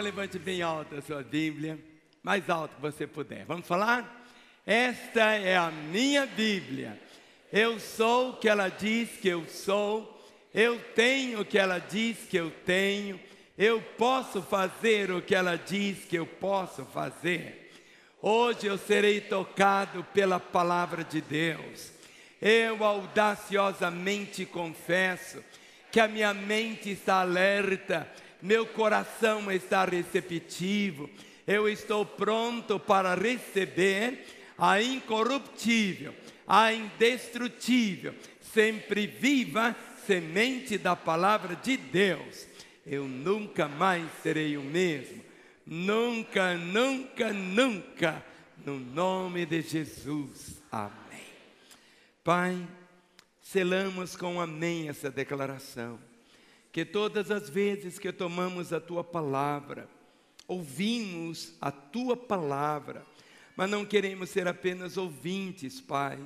Então levante bem alto a sua Bíblia, mais alto que você puder. Vamos falar? Esta é a minha Bíblia. Eu sou o que ela diz que eu sou. Eu tenho o que ela diz que eu tenho. Eu posso fazer o que ela diz que eu posso fazer. Hoje eu serei tocado pela palavra de Deus. Eu audaciosamente confesso que a minha mente está alerta, meu coração está receptivo, eu estou pronto para receber a incorruptível, a indestrutível, sempre viva semente da palavra de Deus. Eu nunca mais serei o mesmo, nunca, nunca, nunca, no nome de Jesus, amém. Pai, selamos com um amém essa declaração, que todas as vezes que tomamos a Tua palavra, ouvimos a Tua palavra, mas não queremos ser apenas ouvintes, Pai,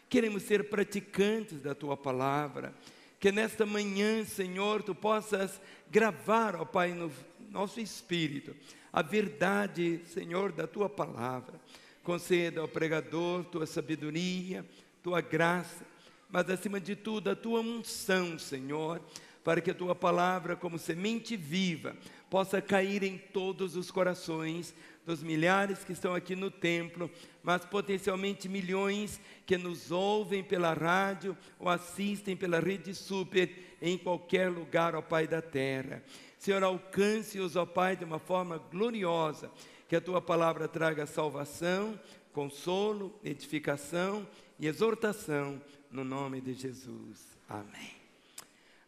queremos ser praticantes da Tua palavra, que nesta manhã, Senhor, Tu possas gravar, ó Pai, no nosso espírito, a verdade, Senhor, da Tua palavra. Conceda ao pregador Tua sabedoria, Tua graça, mas acima de tudo a Tua unção, Senhor, para que a Tua palavra, como semente viva, possa cair em todos os corações dos milhares que estão aqui no templo, mas potencialmente milhões que nos ouvem pela rádio ou assistem pela rede super em qualquer lugar, ó Pai da terra. Senhor, alcance-os, ó Pai, de uma forma gloriosa, que a Tua palavra traga salvação, consolo, edificação e exortação, no nome de Jesus. Amém.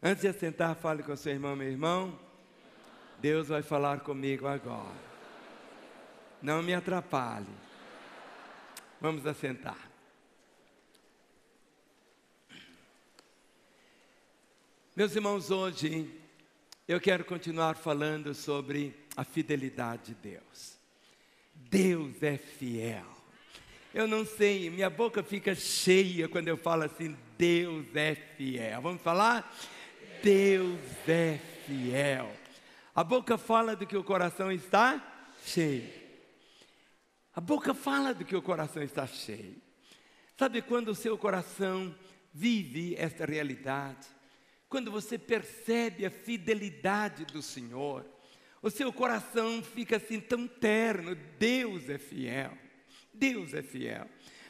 Antes de assentar, fale com seu irmão, meu irmão. Deus vai falar comigo agora. Não me atrapalhe. Vamos assentar. Meus irmãos, hoje eu quero continuar falando sobre a fidelidade de Deus. Deus é fiel. Eu não sei, minha boca fica cheia quando eu falo assim, Deus é fiel. Vamos falar? Deus é fiel. A boca fala do que o coração está cheio. A boca fala do que o coração está cheio. Sabe quando o seu coração vive esta realidade? Quando você percebe a fidelidade do Senhor, o seu coração fica assim tão terno. Deus é fiel. Deus é fiel.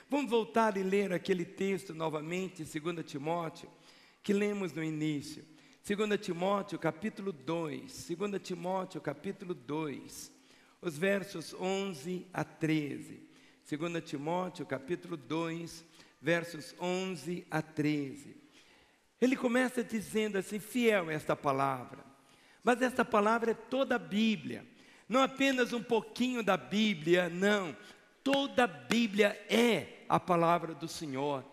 Vamos voltar e ler aquele texto novamente, 2 Timóteo, que lemos no início. 2 Timóteo capítulo 2, 2 Timóteo capítulo 2, os versos 11 a 13. 2 Timóteo capítulo 2, versos 11 a 13. Ele começa dizendo assim, fiel é esta palavra. Mas esta palavra é toda a Bíblia. Não apenas um pouquinho da Bíblia, não. Toda a Bíblia é a palavra do Senhor.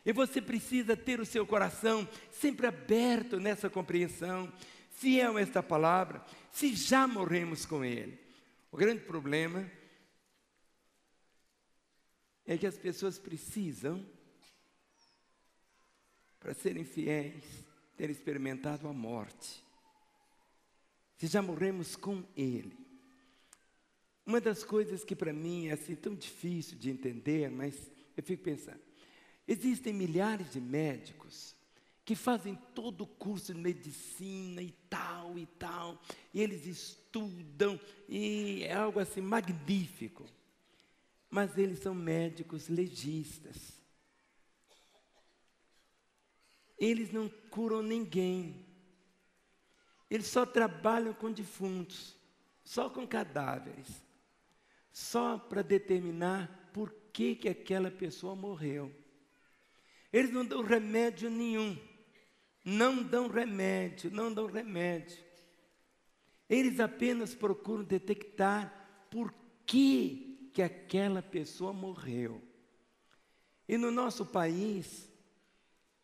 E você precisa ter o seu coração sempre aberto nessa compreensão. Fiel a esta palavra, se já morremos com Ele. O grande problema é que as pessoas precisam, para serem fiéis, ter experimentado a morte. Se já morremos com Ele. Uma das coisas que para mim é assim tão difícil de entender, mas eu fico pensando, existem milhares de médicos que fazem todo o curso de medicina e tal, e eles estudam, e é algo assim magnífico, mas eles são médicos legistas. Eles não curam ninguém, eles só trabalham com defuntos, só com cadáveres, só para determinar por que aquela pessoa morreu. Eles não dão remédio nenhum, não dão remédio. Eles apenas procuram detectar por que aquela pessoa morreu. E no nosso país,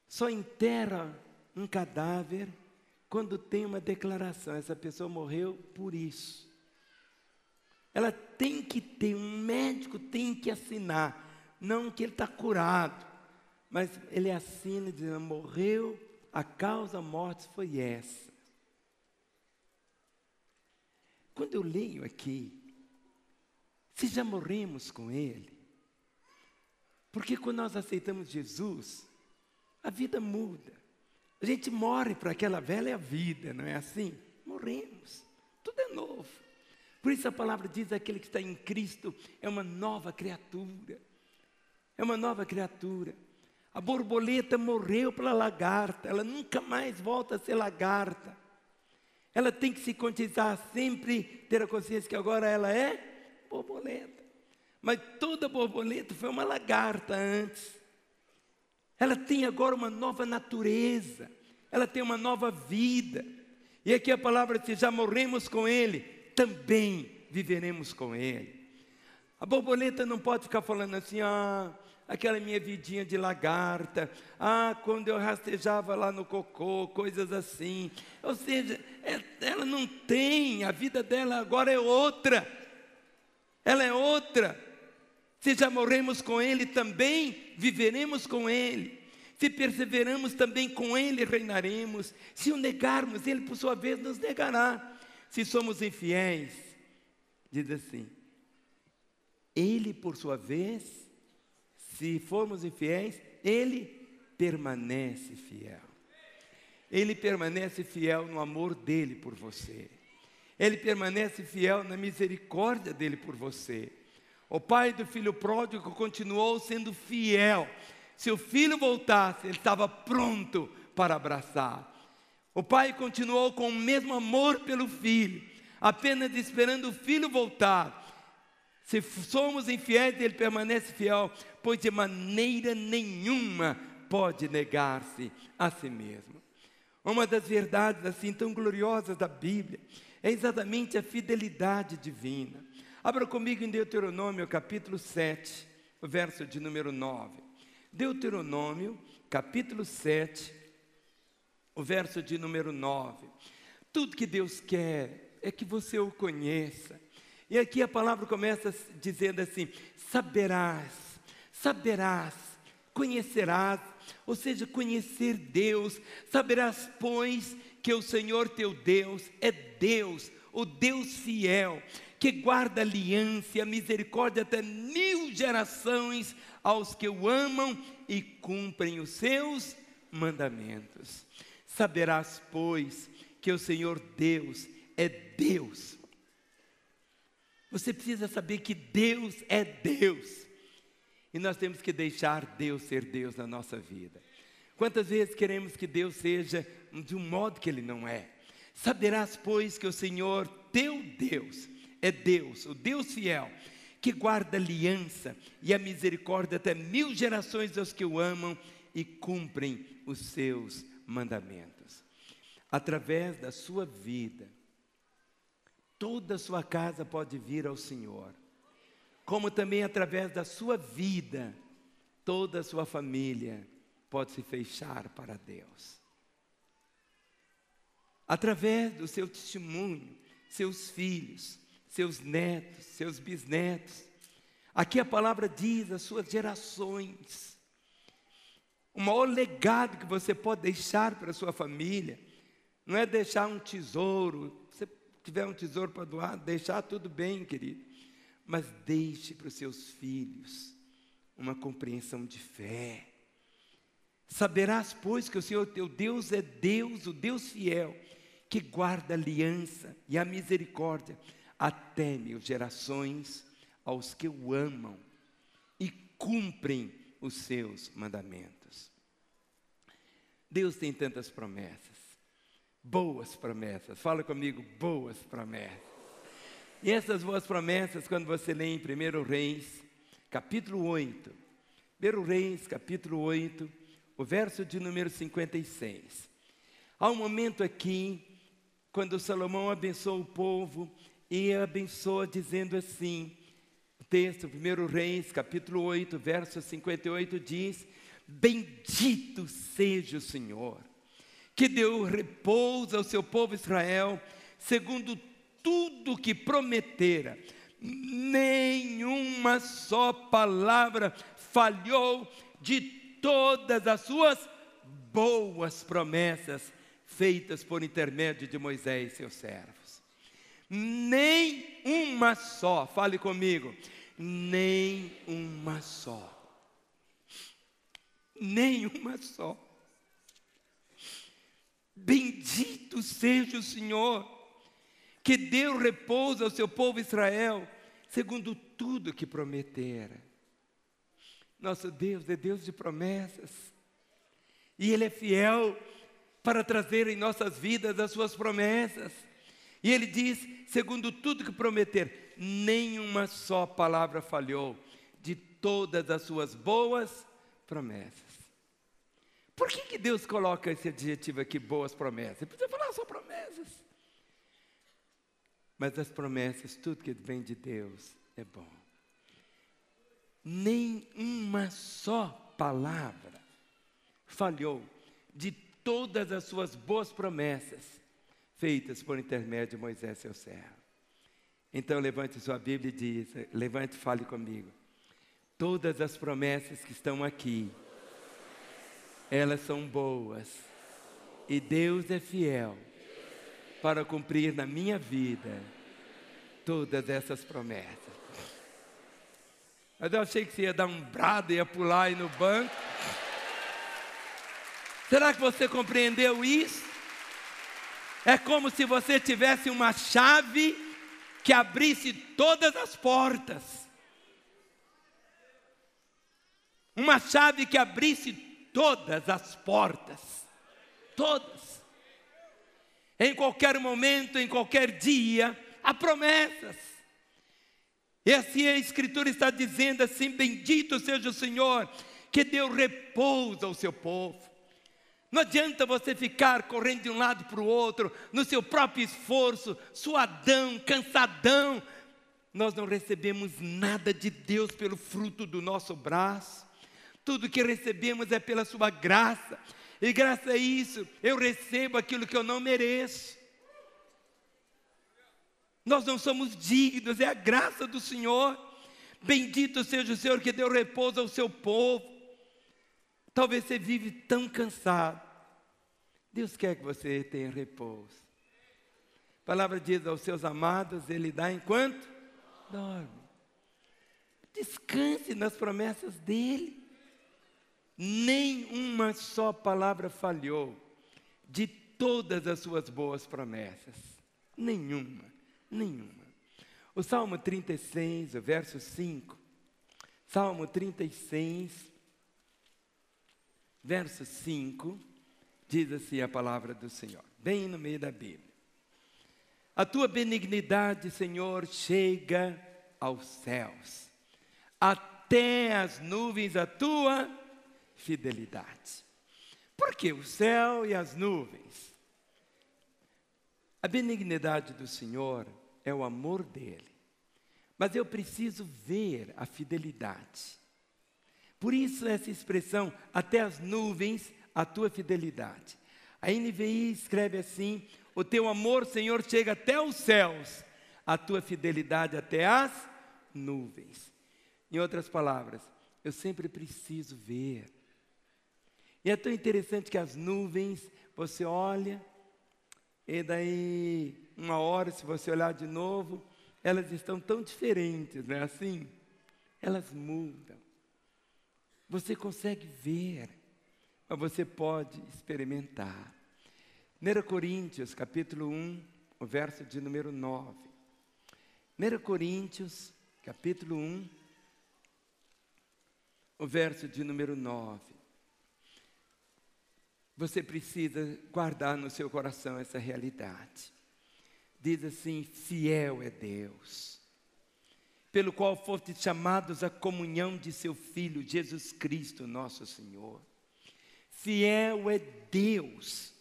só enterra um cadáver quando tem uma declaração, essa pessoa morreu por isso. Ela tem que ter, um médico tem que assinar, não que ele está curado, mas ele assina dizendo, morreu, a causa da morte foi essa. Quando eu leio aqui, se já morremos com Ele, porque quando nós aceitamos Jesus, a vida muda. A gente morre para aquela velha vida, não é assim? Morremos, tudo é novo. Por isso a palavra diz, aquele que está em Cristo é uma nova criatura. É uma nova criatura. A borboleta morreu pela lagarta, ela nunca mais volta a ser lagarta. Ela tem que se conscientizar sempre, ter a consciência que agora ela é borboleta. Mas toda borboleta foi uma lagarta antes. Ela tem agora uma nova natureza, ela tem uma nova vida. E aqui a palavra diz: já morremos com Ele, também viveremos com Ele. A borboleta não pode ficar falando assim: aquela minha vidinha de lagarta, quando eu rastejava lá no cocô, coisas assim. Ou seja, ela não tem, a vida dela agora é outra. Ela é outra. Se já morremos com Ele, também viveremos com Ele. Se perseveramos, também com Ele reinaremos. Se o negarmos, Ele por sua vez nos negará. Se somos infiéis, diz assim, Ele por sua vez, se formos infiéis, Ele permanece fiel. Ele permanece fiel no amor dEle por você. Ele permanece fiel na misericórdia dEle por você. O pai do filho pródigo continuou sendo fiel. Se o filho voltasse, ele estava pronto para abraçar. O pai continuou com o mesmo amor pelo filho, apenas esperando o filho voltar. Se somos infiéis, ele permanece fiel, pois de maneira nenhuma pode negar-se a si mesmo. Uma das verdades assim tão gloriosas da Bíblia é exatamente a fidelidade divina. Abra comigo em Deuteronômio capítulo 7, o verso de número 9. Deuteronômio capítulo 7, o verso de número 9. Tudo que Deus quer é que você o conheça. E aqui a palavra começa dizendo assim: saberás, conhecerás, ou seja, conhecer Deus. Saberás, pois, que o Senhor teu Deus é Deus, o Deus fiel, que guarda aliança e a misericórdia até 1000 gerações aos que o amam e cumprem os seus mandamentos. Saberás, pois, que o Senhor Deus é Deus. Você precisa saber que Deus é Deus. E nós temos que deixar Deus ser Deus na nossa vida. Quantas vezes queremos que Deus seja de um modo que Ele não é? Saberás, pois, que o Senhor teu Deus é Deus, o Deus fiel, que guarda aliança e a misericórdia até 1000 gerações aos que o amam e cumprem os seus mandamentos. Através da sua vida, toda a sua casa pode vir ao Senhor, como também através da sua vida, toda a sua família pode se fechar para Deus. Através do seu testemunho, seus filhos, seus netos, seus bisnetos. Aqui a palavra diz as suas gerações. O maior legado que você pode deixar para a sua família não é deixar um tesouro. Se tiver um tesouro para doar, deixar tudo bem, querido. Mas deixe para os seus filhos uma compreensão de fé. Saberás, pois, que o Senhor teu Deus é Deus, o Deus fiel, que guarda a aliança e a misericórdia até 1000 gerações aos que o amam e cumprem os seus mandamentos. Deus tem tantas promessas, boas promessas. Fala comigo, boas promessas. E essas boas promessas, quando você lê em 1 Reis, capítulo 8, 1 Reis, capítulo 8, o verso de número 56. Há um momento aqui, quando Salomão abençoa o povo, e abençoa dizendo assim, o texto, 1 Reis, capítulo 8, verso 58, diz: bendito seja o Senhor, que deu repouso ao seu povo Israel, segundo tudo que prometera. Nenhuma só palavra falhou de todas as suas boas promessas feitas por intermédio de Moisés e seus servos. Nem uma só, fale comigo, nem uma só, nem uma só. Bendito seja o Senhor, que deu repouso ao seu povo Israel, segundo tudo que prometera. Nosso Deus é Deus de promessas. E Ele é fiel para trazer em nossas vidas as suas promessas. E Ele diz, segundo tudo que prometer, nenhuma só palavra falhou de todas as suas boas promessas. Por que Deus coloca esse adjetivo aqui, boas promessas? Ele podia falar só promessas. Mas as promessas, tudo que vem de Deus é bom. Nem uma só palavra falhou de todas as suas boas promessas feitas por intermédio de Moisés, seu servo. Então levante sua Bíblia e diz, levante e fale comigo. Todas as promessas que estão aqui, elas são boas. E Deus é fiel para cumprir na minha vida todas essas promessas. Mas eu achei que você ia dar um brado, ia pular aí no banco. Será que você compreendeu isso? É como se você tivesse uma chave que abrisse todas as portas. Uma chave que abrisse todas as portas. Todas. Em qualquer momento, em qualquer dia, há promessas. E assim a Escritura está dizendo assim, bendito seja o Senhor, que deu repouso ao seu povo. Não adianta você ficar correndo de um lado para o outro, no seu próprio esforço, suadão, cansadão. Nós não recebemos nada de Deus pelo fruto do nosso braço. Tudo que recebemos é pela sua graça. E graças a isso, eu recebo aquilo que eu não mereço. Nós não somos dignos, é a graça do Senhor. Bendito seja o Senhor que deu repouso ao seu povo. Talvez você vive tão cansado. Deus quer que você tenha repouso. A palavra diz aos seus amados, Ele dá enquanto dorme. Descanse nas promessas dEle. Nenhuma só palavra falhou de todas as suas boas promessas. Nenhuma. O Salmo 36, o verso 5. Salmo 36, verso 5, diz assim a palavra do Senhor, bem no meio da Bíblia. A tua benignidade, Senhor, chega aos céus, até as nuvens a tua fidelidade. Por que o céu e as nuvens? A benignidade do Senhor é o amor dEle, mas eu preciso ver a fidelidade. Por isso essa expressão, até as nuvens, a tua fidelidade. A NVI escreve assim, o teu amor, Senhor, chega até os céus, a tua fidelidade até as nuvens. Em outras palavras, eu sempre preciso ver. E é tão interessante que as nuvens, você olha, e daí uma hora, se você olhar de novo, elas estão tão diferentes, não é assim? Elas mudam. Você consegue ver, mas você pode experimentar. 1 Coríntios, capítulo 1, o verso de número 9. 1 Coríntios, capítulo 1, o verso de número 9. Você precisa guardar no seu coração essa realidade. Diz assim, fiel é Deus, pelo qual fostes chamados à comunhão de seu Filho, Jesus Cristo, nosso Senhor. Fiel é Deus,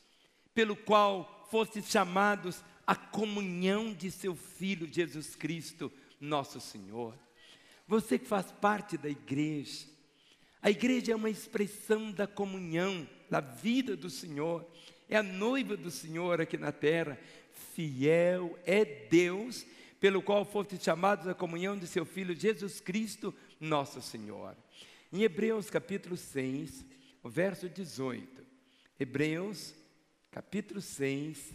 pelo qual fostes chamados à comunhão de seu Filho, Jesus Cristo, nosso Senhor. Você que faz parte da igreja, a igreja é uma expressão da comunhão, da vida do Senhor, é a noiva do Senhor aqui na terra. Fiel é Deus, pelo qual fostes chamados à comunhão de seu Filho, Jesus Cristo, nosso Senhor. Em Hebreus capítulo 6, o verso 18. Hebreus capítulo 6,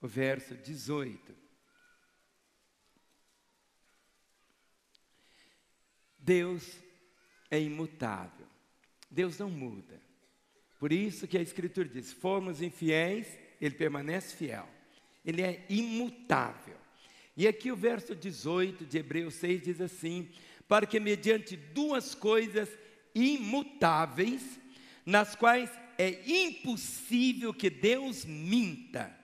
o verso 18. Deus é imutável. Deus não muda. Por isso que a Escritura diz, formos infiéis, Ele permanece fiel. Ele é imutável. E aqui o verso 18 de Hebreus 6 diz assim, para que mediante duas coisas imutáveis, nas quais é impossível que Deus minta.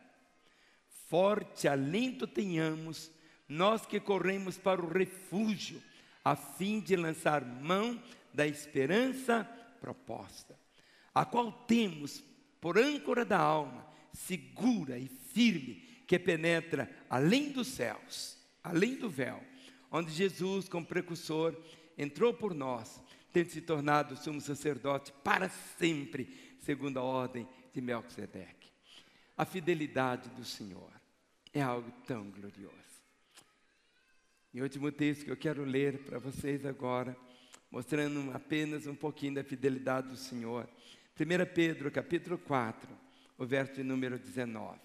Forte alento tenhamos, nós que corremos para o refúgio, a fim de lançar mão da esperança proposta, a qual temos por âncora da alma, segura e firme, que penetra além dos céus, além do véu, onde Jesus, como precursor, entrou por nós, tendo se tornado sumo sacerdote para sempre, segundo a ordem de Melquisedeque. A fidelidade do Senhor é algo tão glorioso. E o último texto que eu quero ler para vocês agora, mostrando apenas um pouquinho da fidelidade do Senhor. 1 Pedro, capítulo 4, o verso de número 19.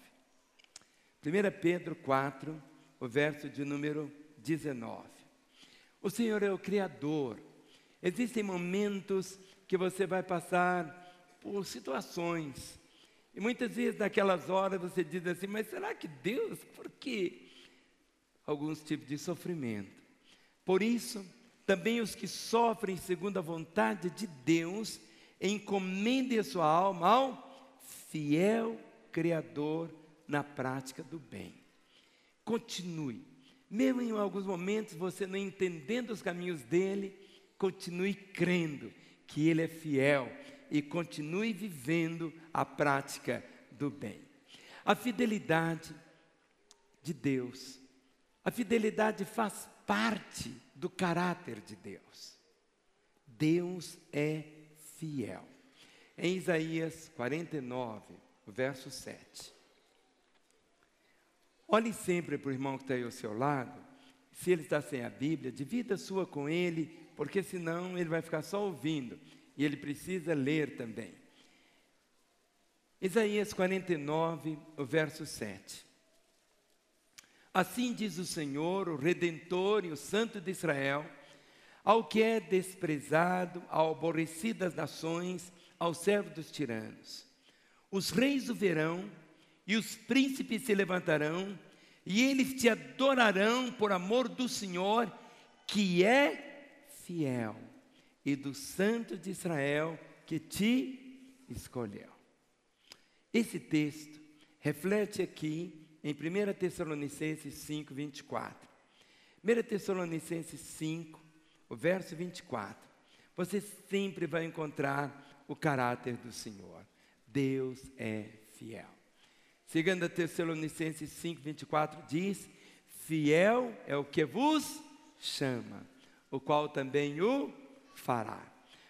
1 Pedro 4, o verso de número 19. O Senhor é o Criador. Existem momentos que você vai passar por situações. E muitas vezes naquelas horas você diz assim, mas será que Deus, por quê? Alguns tipos de sofrimento. Por isso, também os que sofrem segundo a vontade de Deus, encomendem a sua alma ao fiel Criador na prática do bem. Continue. Mesmo em alguns momentos você não entendendo os caminhos dele, continue crendo que ele é fiel e continue vivendo a prática do bem. A fidelidade de Deus, a fidelidade faz parte do caráter de Deus. Deus é fiel. Em Isaías 49, verso 7. Olhe sempre para o irmão que está aí ao seu lado. Se ele está sem a Bíblia, divida a sua com ele, porque senão ele vai ficar só ouvindo. E ele precisa ler também. Isaías 49, o verso 7. Assim diz o Senhor, o Redentor e o Santo de Israel, ao que é desprezado, ao aborrecido das nações, ao servo dos tiranos. Os reis o verão, e os príncipes se levantarão, e eles te adorarão por amor do Senhor, que é fiel, e do Santo de Israel, que te escolheu. Esse texto reflete aqui em 1 Tessalonicenses 5, 24. 1 Tessalonicenses 5, o verso 24. Você sempre vai encontrar o caráter do Senhor. Deus é fiel. 2 Tessalonicenses 5, 24 diz, fiel é o que vos chama, o qual também o fará.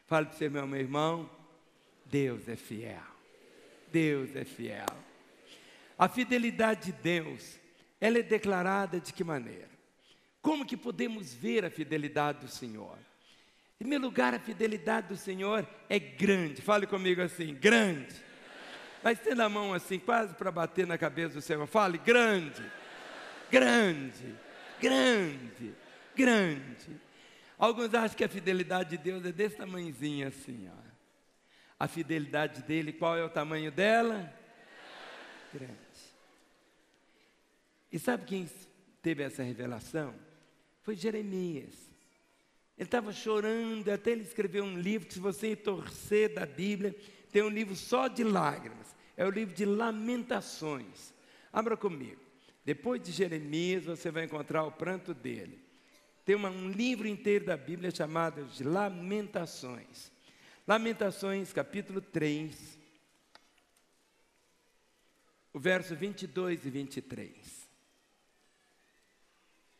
Fale para você, meu irmão, Deus é fiel. Deus é fiel. A fidelidade de Deus, ela é declarada de que maneira? Como que podemos ver a fidelidade do Senhor? Em primeiro lugar, a fidelidade do Senhor é grande. Fale comigo assim, grande. Mas estenda a mão assim, quase para bater na cabeça do Senhor. Fale, grande, grande, grande, grande. Alguns acham que a fidelidade de Deus é desse tamanhozinho assim, ó. A fidelidade dele, qual é o tamanho dela? Grande. E sabe quem teve essa revelação? Foi Jeremias. Ele estava chorando, até ele escreveu um livro, se você torcer da Bíblia, tem um livro só de lágrimas. É o livro de Lamentações. Abra comigo. Depois de Jeremias, você vai encontrar o pranto dele. Tem um livro inteiro da Bíblia chamado de Lamentações. Lamentações, capítulo 3, o verso 22 e 23.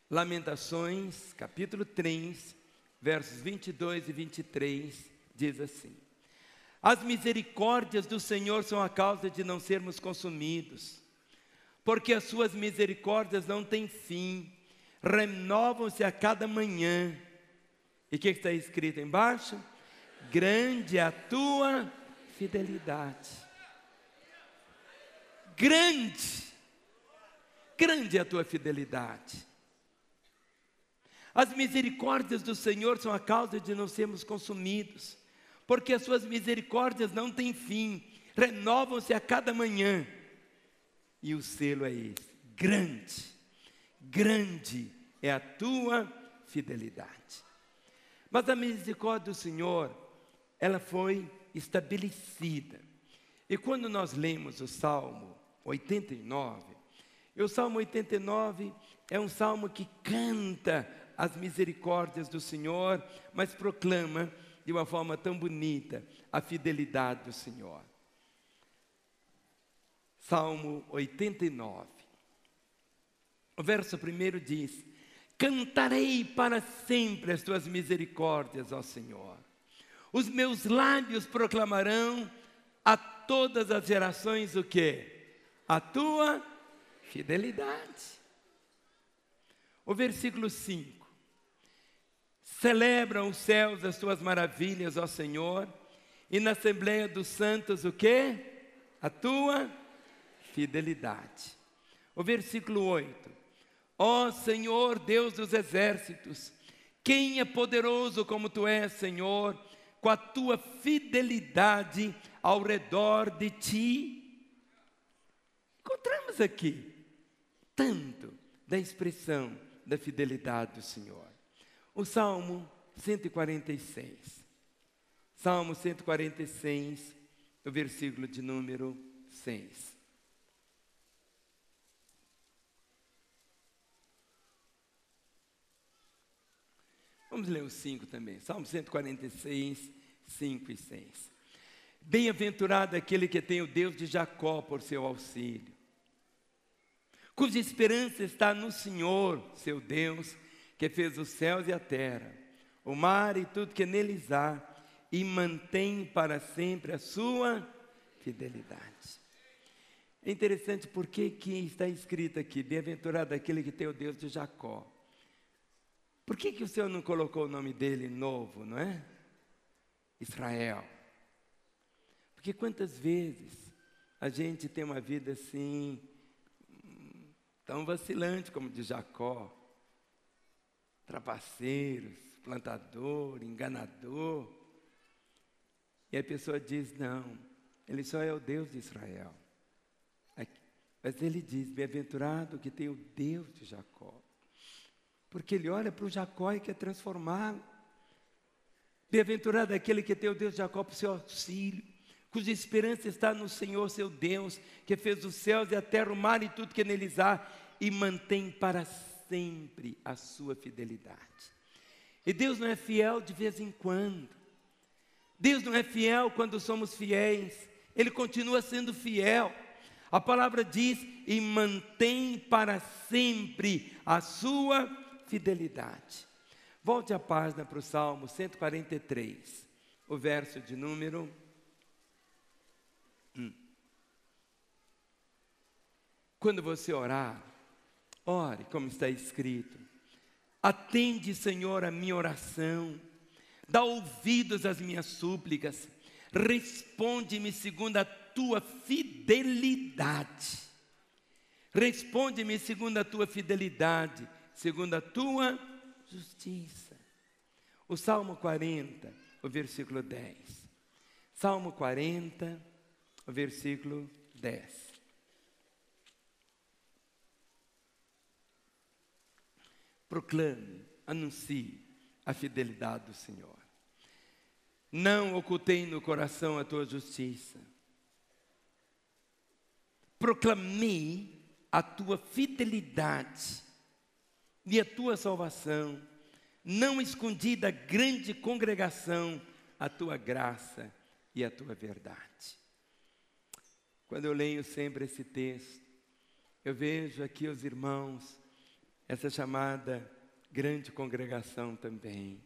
Lamentações, capítulo 3, versos 22 e 23, diz assim: as misericórdias do Senhor são a causa de não sermos consumidos, porque as suas misericórdias não têm fim, renovam-se a cada manhã. E o que está escrito embaixo? Grande é a tua fidelidade. Grande, grande é a tua fidelidade. As misericórdias do Senhor são a causa de não sermos consumidos, porque as suas misericórdias não têm fim, renovam-se a cada manhã. E o selo é esse: grande, grande é a tua fidelidade. Mas a misericórdia do Senhor ela foi estabelecida. E quando nós lemos o Salmo 89, e o Salmo 89 é um salmo que canta as misericórdias do Senhor, mas proclama de uma forma tão bonita a fidelidade do Senhor. Salmo 89. O verso 1 diz: cantarei para sempre as tuas misericórdias, ó Senhor. Os meus lábios proclamarão a todas as gerações o quê? A tua fidelidade. O versículo 5. Celebram os céus as tuas maravilhas, ó Senhor, e na assembleia dos santos o quê? A tua fidelidade. O versículo 8. Ó Senhor, Deus dos exércitos, quem é poderoso como tu és, Senhor, com a tua fidelidade ao redor de ti? Encontramos aqui tanto da expressão da fidelidade do Senhor. O Salmo 146. Salmo 146, o versículo de número 6. Vamos ler o 5 também. Salmo 146, 5 e 6. Bem-aventurado aquele que tem o Deus de Jacó por seu auxílio, cuja esperança está no Senhor, seu Deus, que fez os céus e a terra, o mar e tudo que neles há, e mantém para sempre a sua fidelidade. É interessante porque que está escrito aqui, bem-aventurado aquele que tem o Deus de Jacó. Por que o Senhor não colocou o nome dele novo, não é? Israel. Porque quantas vezes a gente tem uma vida assim, tão vacilante como de Jacó, trapaceiro, plantador, enganador, e a pessoa diz, não, ele só é o Deus de Israel. Mas ele diz, bem-aventurado que tem o Deus de Jacó. Porque ele olha para o Jacó e quer transformá-lo. Bem-aventurado aquele que tem o Deus de Jacó para o seu auxílio, cuja esperança está no Senhor, seu Deus, que fez os céus e a terra, o mar e tudo que neles há, e mantém para sempre a sua fidelidade. E Deus não é fiel de vez em quando. Deus não é fiel quando somos fiéis. Ele continua sendo fiel. A palavra diz, e mantém para sempre a sua fidelidade. Volte a página para o Salmo 143, o verso de número 1. Quando você orar, ore como está escrito: atende, Senhor, a minha oração, dá ouvidos às minhas súplicas, responde-me segundo a tua fidelidade. Responde-me segundo a tua fidelidade, segundo a tua justiça. O Salmo 40, o versículo 10. Salmo 40, o versículo 10. Proclame, anuncie a fidelidade do Senhor. Não ocultei no coração a tua justiça. Proclamei a tua fidelidade e a tua salvação. Não escondi da grande congregação a tua graça e a tua verdade. Quando eu leio sempre esse texto, eu vejo aqui os irmãos, essa chamada grande congregação também.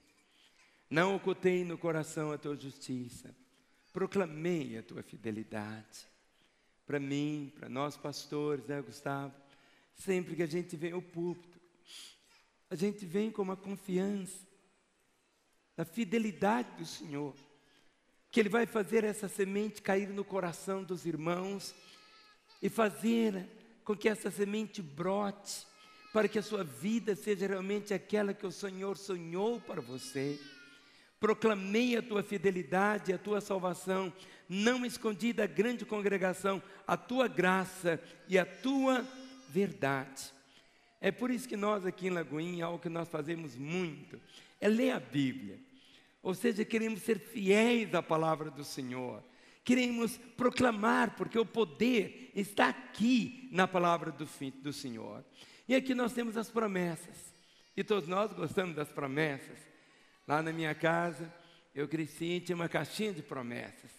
Não ocultei no coração a tua justiça, proclamei a tua fidelidade. Para mim, para nós pastores, né, Gustavo? Sempre que a gente vem ao púlpito, a gente vem com uma confiança da fidelidade do Senhor, que Ele vai fazer essa semente cair no coração dos irmãos e fazer com que essa semente brote, para que a sua vida seja realmente aquela que o Senhor sonhou para você. Proclamei a tua fidelidade, a tua salvação, não escondi da grande congregação a tua graça e a tua verdade. É por isso que nós aqui em Lagoinha, algo que nós fazemos muito, é ler a Bíblia. Ou seja, queremos ser fiéis à palavra do Senhor. Queremos proclamar, porque o poder está aqui na palavra do Senhor. E aqui nós temos as promessas. E todos nós gostamos das promessas. Lá na minha casa, eu cresci e tinha uma caixinha de promessas.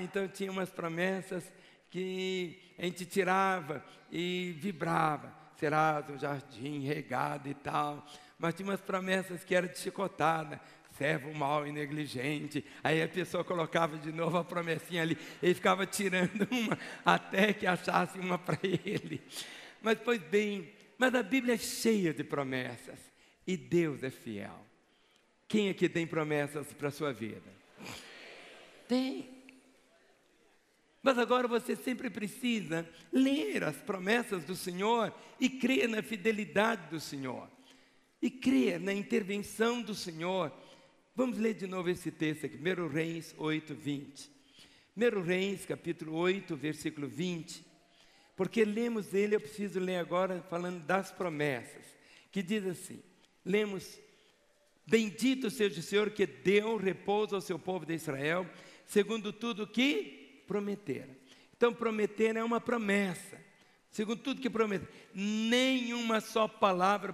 Então tinha umas promessas que a gente tirava e vibrava. Serás um jardim regado e tal. Mas tinha umas promessas que eram de chicotada. Servo mau e negligente. Aí a pessoa colocava de novo a promessinha ali. Ele ficava tirando uma até que achasse uma para ele. Mas pois bem, mas a Bíblia é cheia de promessas. E Deus é fiel. Quem aqui tem promessas para a sua vida? Tem. Mas agora você sempre precisa ler as promessas do Senhor e crer na fidelidade do Senhor. E crer na intervenção do Senhor. Vamos ler de novo esse texto aqui, 1 Reis 8, 20. 1 Reis, capítulo 8, versículo 20. Porque lemos ele, eu preciso ler agora falando das promessas. Que diz assim, lemos: bendito seja o Senhor que deu repouso ao seu povo de Israel, segundo tudo que prometera. Então prometer é uma promessa. Segundo tudo que prometeu, nenhuma só palavra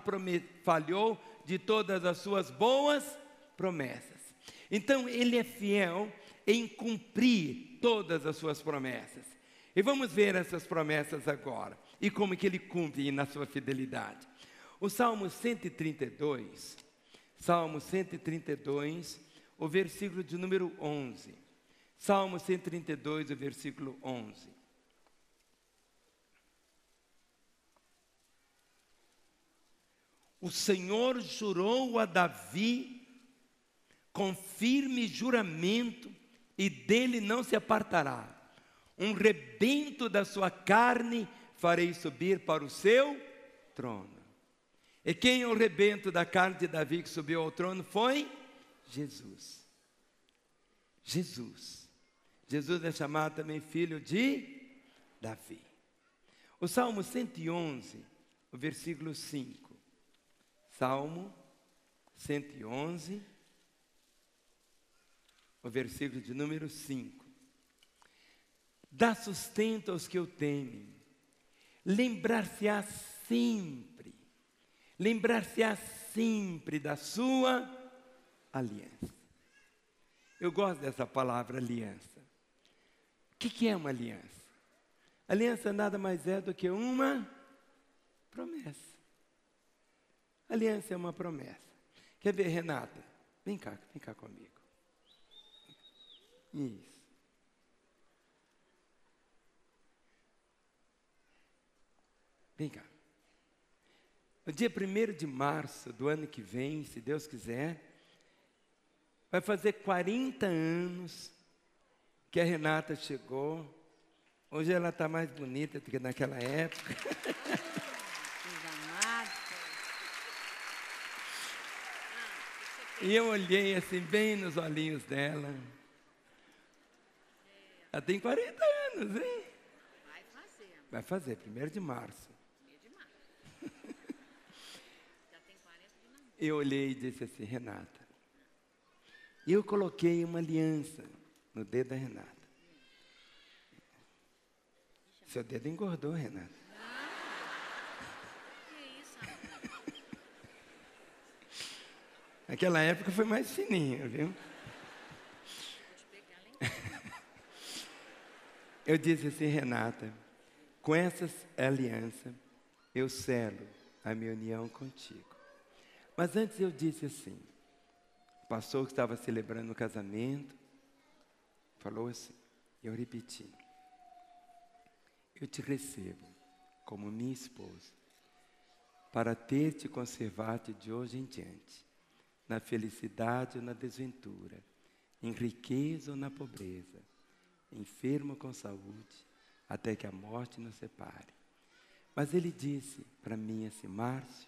falhou de todas as suas boas promessas. Então ele é fiel em cumprir todas as suas promessas. E vamos ver essas promessas agora. E como que ele cumpre na sua fidelidade. O Salmo 132, o versículo de número 11. Salmo 132, o versículo 11. O Senhor jurou a Davi com firme juramento, e dele não se apartará. Um rebento da sua carne farei subir para o seu trono. E quem é o rebento da carne de Davi que subiu ao trono? Foi Jesus. Jesus é chamado também filho de Davi. O Salmo 111, o versículo 5. Salmo 111, o versículo de número 5. Dá sustento aos que o temem, lembrar-se-á sempre da sua aliança. Eu gosto dessa palavra aliança. O que é uma aliança? Aliança nada mais é do que uma promessa. Aliança é uma promessa. Quer ver, Renata? Vem cá comigo. Isso. Vem cá. No dia 1º de março do ano que vem, se Deus quiser, vai fazer 40 anos que a Renata chegou. Hoje ela está mais bonita do que naquela época. E eu olhei assim, bem nos olhinhos dela. Ela tem 40 anos, hein? Vai fazer, 1º de março. Já tem 40 de namoro. Eu olhei e disse assim, Renata. E eu coloquei uma aliança no dedo da Renata. Seu dedo engordou, Renata. Que isso? Naquela época foi mais fininho, viu? Vou te pegar lá em casa. Eu disse assim, Renata, com essa aliança, eu selo a minha união contigo. Mas antes eu disse assim, o pastor que estava celebrando o casamento, falou assim, eu repeti, eu te recebo como minha esposa, para ter-te conservado de hoje em diante, na felicidade ou na desventura, em riqueza ou na pobreza, enfermo com saúde, até que a morte nos separe. Mas ele disse para mim assim, Márcio,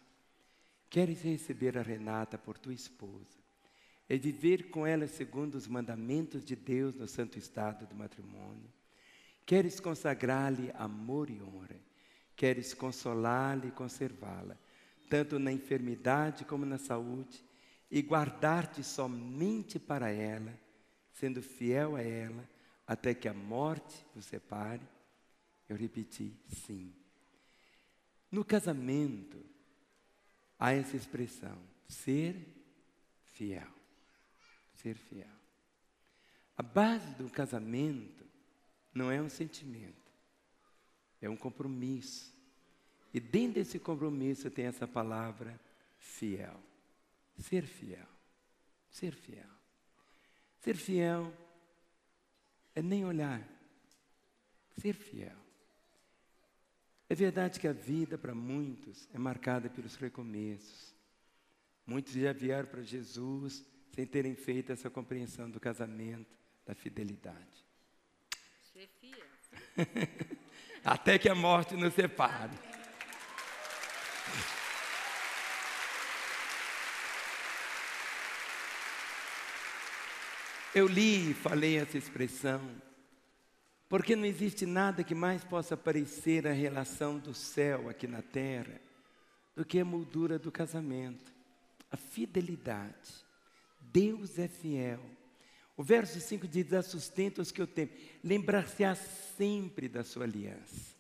queres receber a Renata por tua esposa e viver com ela segundo os mandamentos de Deus no santo estado do matrimônio? Queres consagrar-lhe amor e honra? Queres consolá-la e conservá-la, tanto na enfermidade como na saúde, e guardar-te somente para ela, sendo fiel a ela, até que a morte vos separe? Eu repeti, sim. No casamento, há essa expressão, ser fiel. Ser fiel. A base do casamento não é um sentimento, é um compromisso. E dentro desse compromisso tem essa palavra fiel. Ser fiel. Ser fiel. Ser fiel é nem olhar. Ser fiel. É verdade que a vida para muitos é marcada pelos recomeços. Muitos já vieram para Jesus sem terem feito essa compreensão do casamento, da fidelidade. Ser fiel. Até que a morte nos separe. Eu li e falei essa expressão, porque não existe nada que mais possa parecer a relação do céu aqui na terra do que a moldura do casamento, a fidelidade. Deus é fiel. O verso 5 diz, dá sustento aos que eu temo, lembrar-se-á sempre da sua aliança.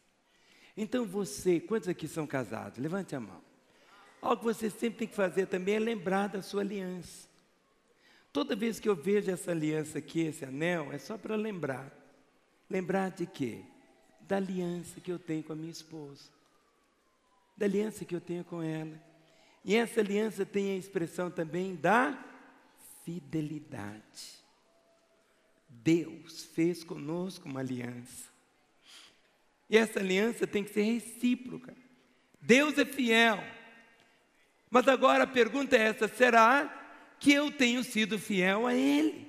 Então você, quantos aqui são casados? Levante a mão. Algo que você sempre tem que fazer também é lembrar da sua aliança. Toda vez que eu vejo essa aliança aqui, esse anel, é só para lembrar. Lembrar de quê? Da aliança que eu tenho com a minha esposa. Da aliança que eu tenho com ela. E essa aliança tem a expressão também da fidelidade. Deus fez conosco uma aliança. E essa aliança tem que ser recíproca. Deus é fiel. Mas agora a pergunta é essa, será que eu tenho sido fiel a Ele?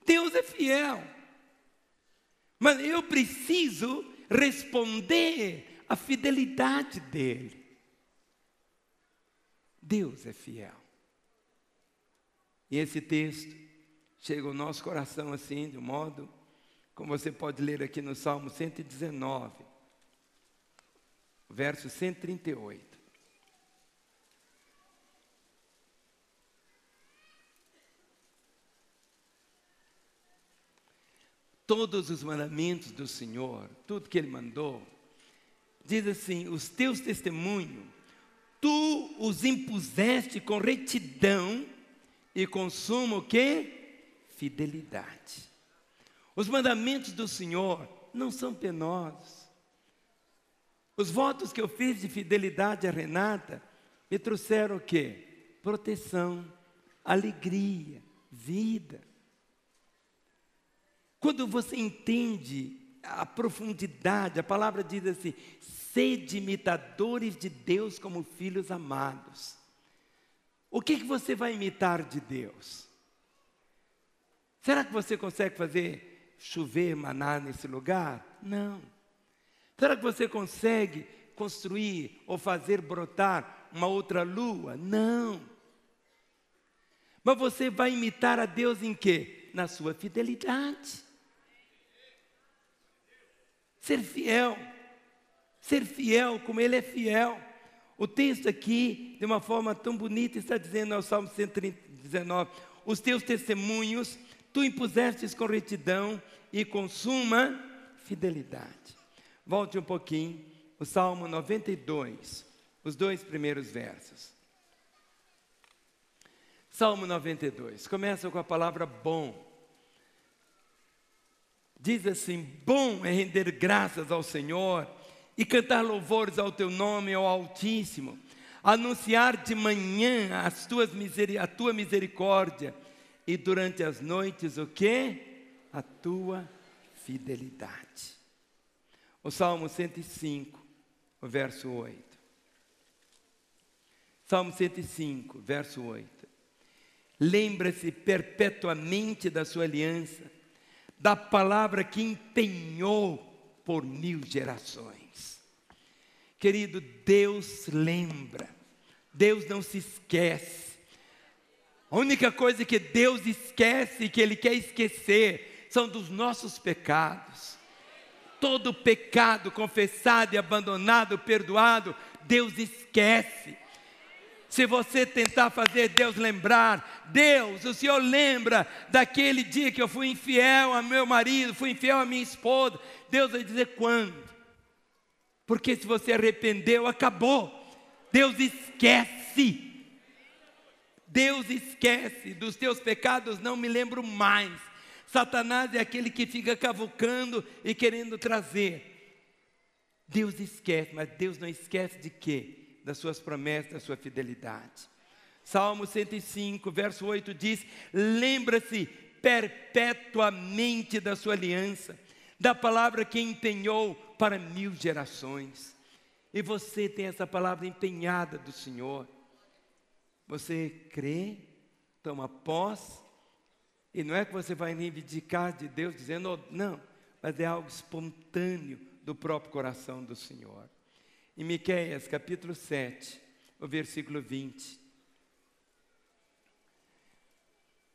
Deus é fiel, mas eu preciso responder à fidelidade dEle. Deus é fiel. E esse texto chega ao nosso coração assim, de um modo, como você pode ler aqui no Salmo 119, verso 138. Todos os mandamentos do Senhor, tudo que Ele mandou, diz assim, os teus testemunhos, tu os impuseste com retidão e com suma o quê? Fidelidade. Os mandamentos do Senhor não são penosos. Os votos que eu fiz de fidelidade a Renata me trouxeram o quê? Proteção, alegria, vida. Quando você entende a profundidade, a palavra diz assim, sede imitadores de Deus como filhos amados. O que você vai imitar de Deus? Será que você consegue fazer chover maná nesse lugar? Não. Será que você consegue construir ou fazer brotar uma outra lua? Não. Mas você vai imitar a Deus em quê? Na sua fidelidade. Ser fiel como Ele é fiel. O texto aqui, de uma forma tão bonita, está dizendo ao Salmo 119, os teus testemunhos, tu impusestes com retidão e com suma fidelidade. Volte um pouquinho, o Salmo 92, os 2 primeiros versos. Salmo 92, começa com a palavra bom. Diz assim, bom é render graças ao Senhor e cantar louvores ao teu nome, ao Altíssimo, anunciar de manhã a tua misericórdia e durante as noites o quê? A tua fidelidade. O Salmo 105, o verso 8. Salmo 105, verso 8. Lembra-se perpetuamente da sua aliança, da palavra que empenhou por 1000 gerações. Querido, Deus lembra, Deus não se esquece. A única coisa que Deus esquece e que Ele quer esquecer são dos nossos pecados. todo pecado confessado e abandonado, perdoado, Deus esquece. Se você tentar fazer Deus lembrar, Deus, o Senhor lembra daquele dia que eu fui infiel ao meu marido, fui infiel à minha esposa, Deus vai dizer quando? Porque se você arrependeu, acabou. Deus esquece. Deus esquece dos teus pecados, não me lembro mais. Satanás é aquele que fica cavucando e querendo trazer. Deus esquece, mas Deus não esquece de quê? Das suas promessas, da sua fidelidade. Salmo 105, verso 8 diz: lembra-se perpetuamente da sua aliança, da palavra que empenhou para 1000 gerações. E você tem essa palavra empenhada do Senhor. Você crê, toma posse, e não é que você vai reivindicar de Deus dizendo, oh, não, mas é algo espontâneo do próprio coração do Senhor. Em Miqueias, capítulo 7, o versículo 20.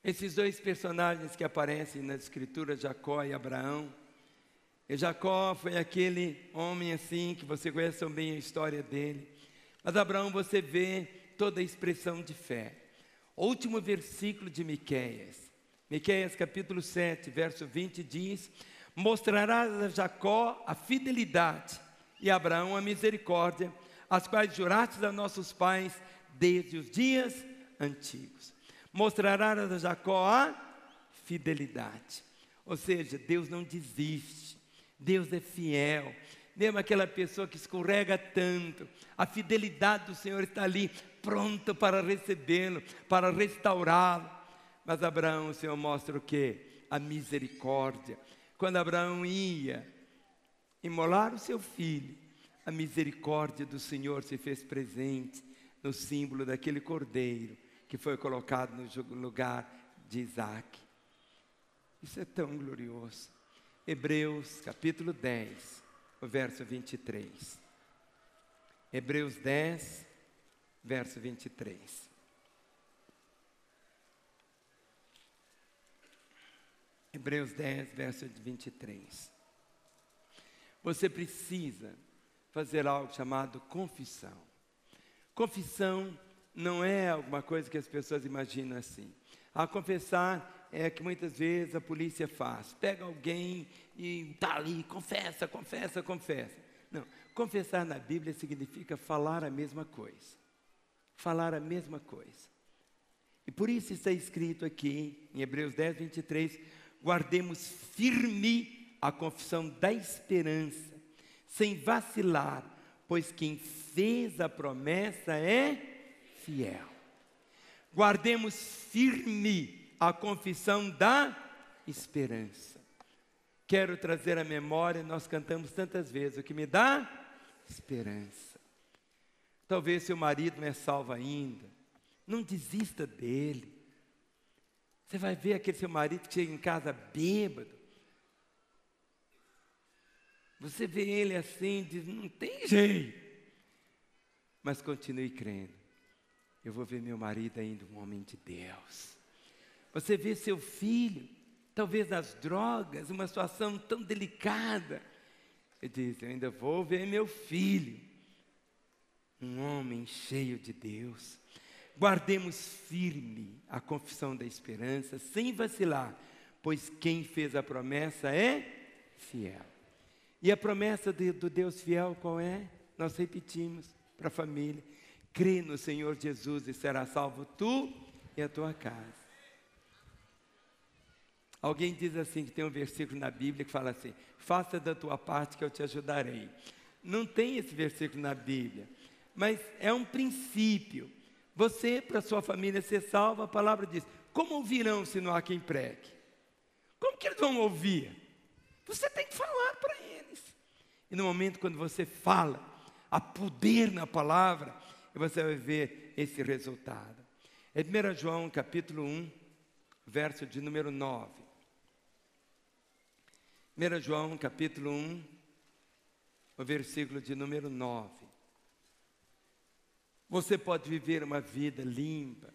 Esses dois personagens que aparecem na escritura, Jacó e Abraão. E Jacó foi aquele homem assim, que você conhece tão bem a história dele. Mas Abraão, você vê toda a expressão de fé. O último versículo de Miqueias. Miqueias, capítulo 7, verso 20 diz: mostrarás a Jacó a fidelidade e a Abraão a misericórdia, as quais jurastes a nossos pais desde os dias antigos. Mostrarás a Jacó a fidelidade. Ou seja, Deus não desiste, Deus é fiel. Mesmo aquela pessoa que escorrega tanto, a fidelidade do Senhor está ali, pronta para recebê-lo, para restaurá-lo. Mas Abraão, o Senhor mostra o quê? A misericórdia. Quando Abraão ia imolar o seu filho, a misericórdia do Senhor se fez presente no símbolo daquele cordeiro que foi colocado no lugar de Isaac. Isso é tão glorioso. Hebreus capítulo 10, o verso 23. Hebreus 10, verso 23. Hebreus 10, verso 23. Você precisa fazer algo chamado confissão. Confissão não é alguma coisa que as pessoas imaginam assim. A confessar é que muitas vezes a polícia faz. Pega alguém e está ali, confessa, confessa, confessa. Não, confessar na Bíblia significa falar a mesma coisa. Falar a mesma coisa. E por isso está escrito aqui, em Hebreus 10, 23, guardemos firme a confissão da esperança, sem vacilar, pois quem fez a promessa é fiel. Guardemos firme a confissão da esperança. Quero trazer à memória, nós cantamos tantas vezes, o que me dá esperança. Talvez seu marido não é salvo ainda, não desista dele. Você vai ver aquele seu marido que chega em casa bêbado. Você vê ele assim, diz, não tem jeito. Mas continue crendo. Eu vou ver meu marido ainda um homem de Deus. Você vê seu filho, talvez nas drogas, uma situação tão delicada. Ele diz, eu ainda vou ver meu filho, um homem cheio de Deus. Guardemos firme a confissão da esperança, sem vacilar, pois quem fez a promessa é fiel. E a promessa do Deus fiel qual é? Nós repetimos para a família: crê no Senhor Jesus e será salvo tu e a tua casa. Alguém diz assim, que tem um versículo na Bíblia que fala assim: faça da tua parte que eu te ajudarei. Não tem esse versículo na Bíblia, mas é um princípio. Você, para sua família ser salva, a palavra diz: como ouvirão se não há quem pregue? Como que eles vão ouvir? Você tem que falar para eles. E no momento quando você fala, há poder na palavra, e você vai ver esse resultado. É 1 João capítulo 1, verso de número 9. 1 João capítulo 1, o versículo de número 9. Você pode viver uma vida limpa.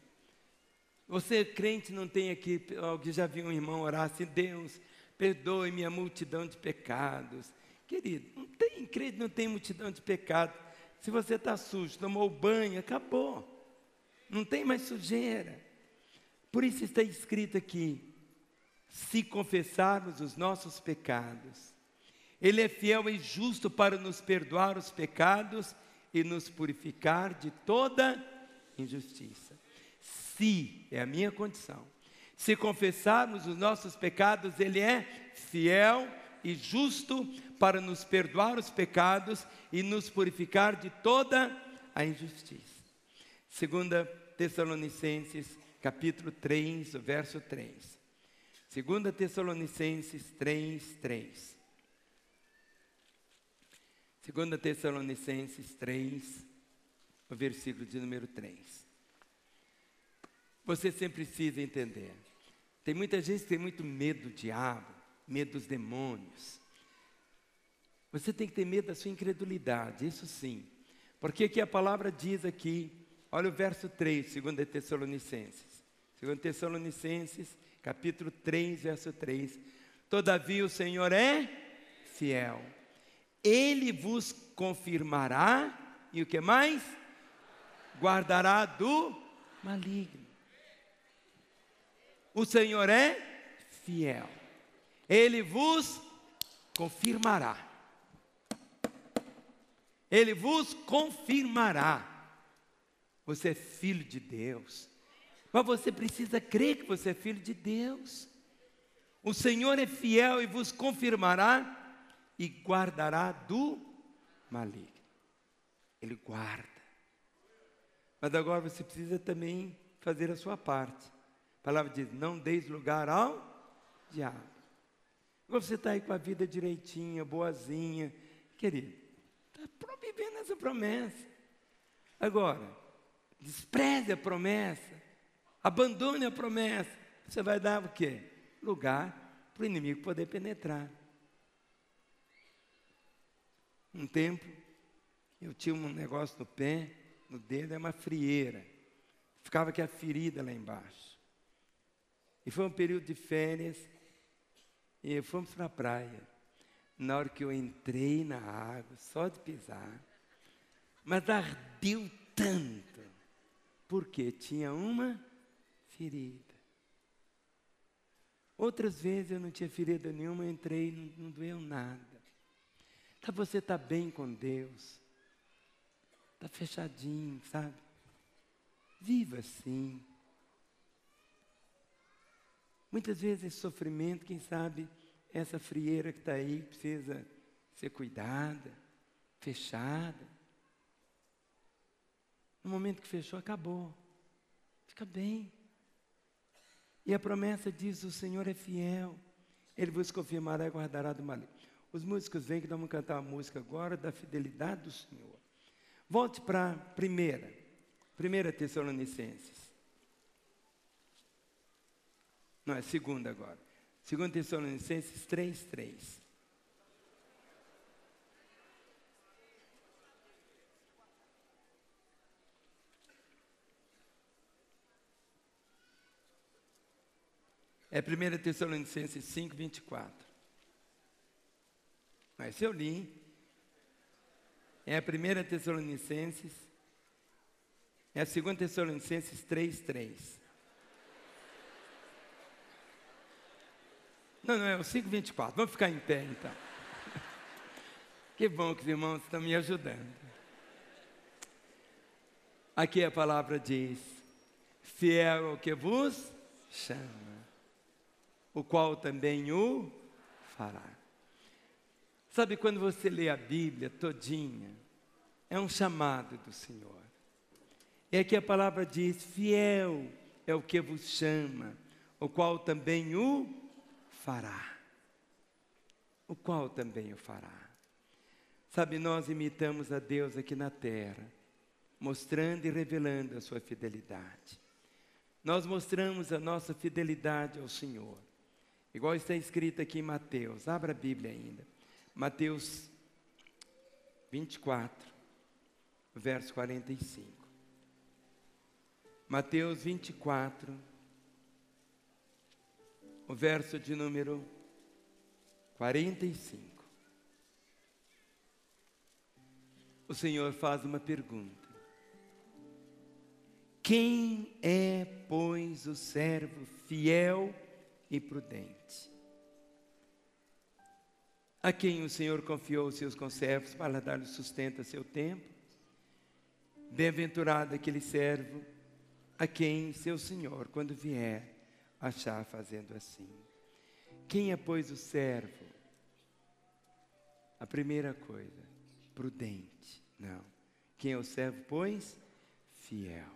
Você, crente, não tem aqui, alguém já viu um irmão orar assim: Deus, perdoe minha multidão de pecados, Querido, crente não tem multidão de pecado. Se você está sujo, tomou banho, acabou. Não tem mais sujeira. Por isso está escrito aqui: se confessarmos os nossos pecados, Ele é fiel e justo para nos perdoar os pecados e nos purificar de toda injustiça. Se, é a minha condição, se confessarmos os nossos pecados, Ele é fiel e justo para nos perdoar os pecados e nos purificar de toda a injustiça. 2 Tessalonicenses, capítulo 3, verso 3. 2 Tessalonicenses 3, 3. 2 Tessalonicenses 3, o versículo de número 3. Você sempre precisa entender. Tem muita gente que tem muito medo do diabo, medo dos demônios. Você tem que ter medo da sua incredulidade, isso sim. Porque aqui a palavra diz aqui, olha o verso 3, 2 Tessalonicenses. 2 Tessalonicenses, capítulo 3, verso 3. Todavia o Senhor é fiel. Ele vos confirmará, e o que mais? Guardará do maligno. O Senhor é fiel. Ele vos confirmará. Ele vos confirmará. Você é filho de Deus. Mas você precisa crer que você é filho de Deus. O Senhor é fiel e vos confirmará e guardará do maligno. Ele guarda. Mas agora você precisa também fazer a sua parte. A palavra diz: não deis lugar ao diabo. Agora você está aí com a vida direitinha, boazinha, querido, está vivendo essa promessa. Agora, despreze a promessa, abandone a promessa. Você vai dar o quê? Lugar para o inimigo poder penetrar. Um tempo, eu tinha um negócio no pé, no dedo, é uma frieira. Ficava aqui a ferida lá embaixo. E foi um período de férias, e fomos para a praia. Na hora que eu entrei na água, só de pisar, mas ardeu tanto, porque tinha uma ferida. Outras vezes eu não tinha ferida nenhuma, eu entrei, não doeu nada. Então você está bem com Deus, está fechadinho, sabe? Viva assim. Muitas vezes esse sofrimento, quem sabe, essa frieira que está aí, precisa ser cuidada, fechada. No momento que fechou, acabou. Fica bem. E a promessa diz: o Senhor é fiel, Ele vos confirmará e guardará do maligno. Os músicos vêm que nós vamos cantar a música agora da fidelidade do Senhor. Volte para 1 Tessalonicenses. Não, é 2 agora. 2 Tessalonicenses 3, 3. É 1 Tessalonicenses 5, 24. Mas se eu li, é a 1 Tessalonicenses, é a 2 Tessalonicenses 3, 3. Não, é o 5, 24. Vamos ficar em pé, então. Que bom que os irmãos estão me ajudando. Aqui a palavra diz: fiel ao que vos chama, o qual também o fará. Sabe, quando você lê a Bíblia todinha, é um chamado do Senhor. E aqui a palavra diz: fiel é o que vos chama, o qual também o fará. O qual também o fará. Sabe, nós imitamos a Deus aqui na terra, mostrando e revelando a sua fidelidade. Nós mostramos a nossa fidelidade ao Senhor. Igual está escrito aqui em Mateus, abra a Bíblia ainda. Mateus 24, verso 45. Mateus 24, o verso de número 45. o Senhor faz uma pergunta: quem é, pois, o servo fiel e prudente, a quem o Senhor confiou os seus conservos para dar-lhe sustento a seu tempo? Bem-aventurado aquele servo a quem seu Senhor, quando vier, achar fazendo assim. Quem é, pois, o servo? A primeira coisa, prudente. Não. Quem é o servo, pois? Fiel.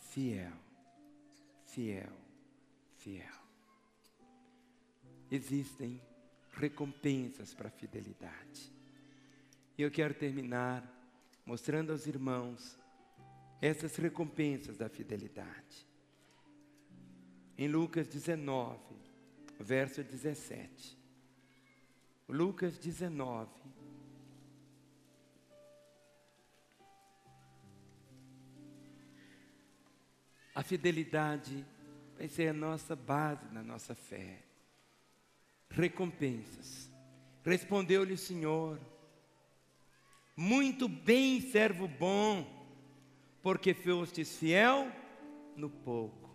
Fiel. Fiel. Fiel. Existem recompensas para a fidelidade. E eu quero terminar mostrando aos irmãos essas recompensas da fidelidade. Em Lucas 19, verso 17. Lucas 19. A fidelidade vai ser a nossa base na nossa fé. Recompensas. Respondeu-lhe o Senhor: muito bem, servo bom, porque fostes fiel no pouco,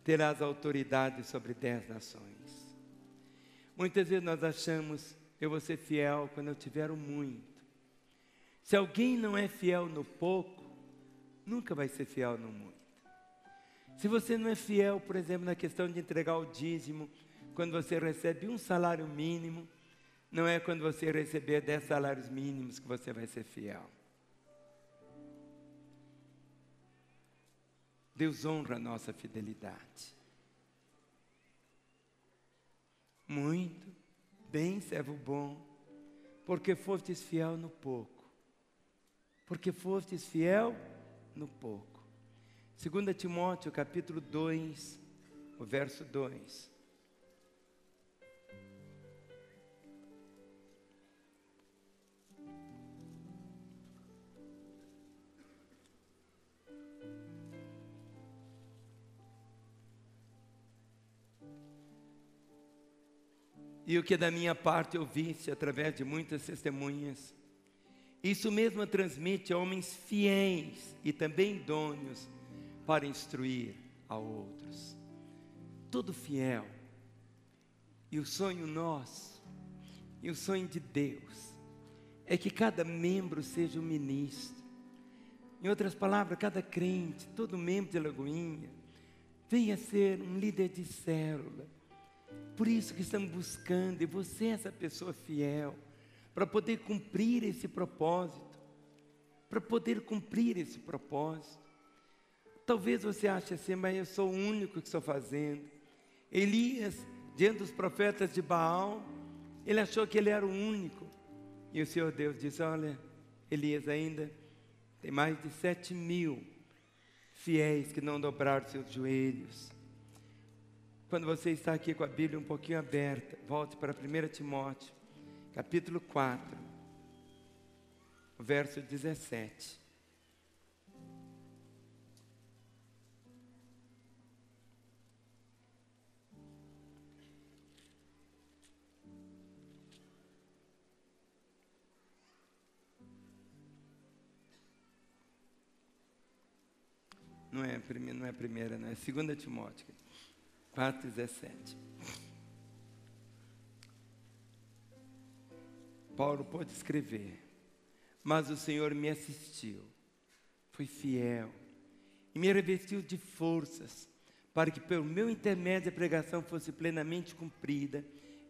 terás autoridade sobre 10 nações. Muitas vezes nós achamos: eu vou ser fiel quando eu tiver o muito. Se alguém não é fiel no pouco, nunca vai ser fiel no muito. Se você não é fiel, por exemplo, na questão de entregar o dízimo, quando você recebe um salário mínimo, não é quando você receber 10 salários mínimos que você vai ser fiel. Deus honra a nossa fidelidade. Muito bem, servo bom, porque fostes fiel no pouco. Porque fostes fiel no pouco. 2 Timóteo, capítulo 2, o verso 2. E o que da minha parte ouviste através de muitas testemunhas, isso mesmo transmite a homens fiéis e também idôneos para instruir a outros. Todo fiel. E o sonho nosso, e o sonho de Deus, é que cada membro seja um ministro. Em outras palavras, cada crente, todo membro de Lagoinha, venha ser um líder de célula. Por isso que estamos buscando, e você é essa pessoa fiel, para poder cumprir esse propósito. Para poder cumprir esse propósito. Talvez você ache assim: mas eu sou o único que estou fazendo. Elias, diante dos profetas de Baal, ele achou que ele era o único. E o Senhor Deus disse: olha, Elias, ainda tem mais de 7.000 fiéis que não dobraram seus joelhos. Quando você está aqui com a Bíblia um pouquinho aberta, volte para 1 Timóteo, capítulo 4, verso 17. Não é a primeira, não é 2 Timóteo 4,17. Paulo pode escrever: mas o Senhor me assistiu, foi fiel e me revestiu de forças, para que pelo meu intermédio a pregação fosse plenamente cumprida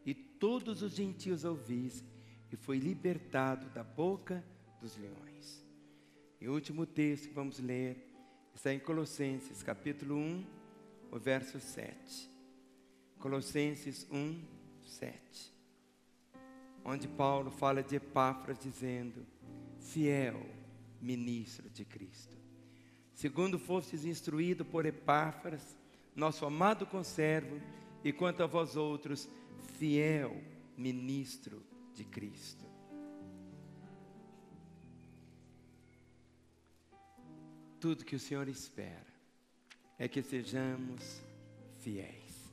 e todos os gentios ouvissem, e foi libertado da boca dos leões. E o último texto que vamos ler está em Colossenses, capítulo 1, o verso 7. Colossenses 1, 7. Onde Paulo fala de Epáfras dizendo: fiel ministro de Cristo, segundo fostes instruído por Epáfras, nosso amado conservo, e quanto a vós outros, fiel ministro de Cristo. Tudo que o Senhor espera é que sejamos fiéis.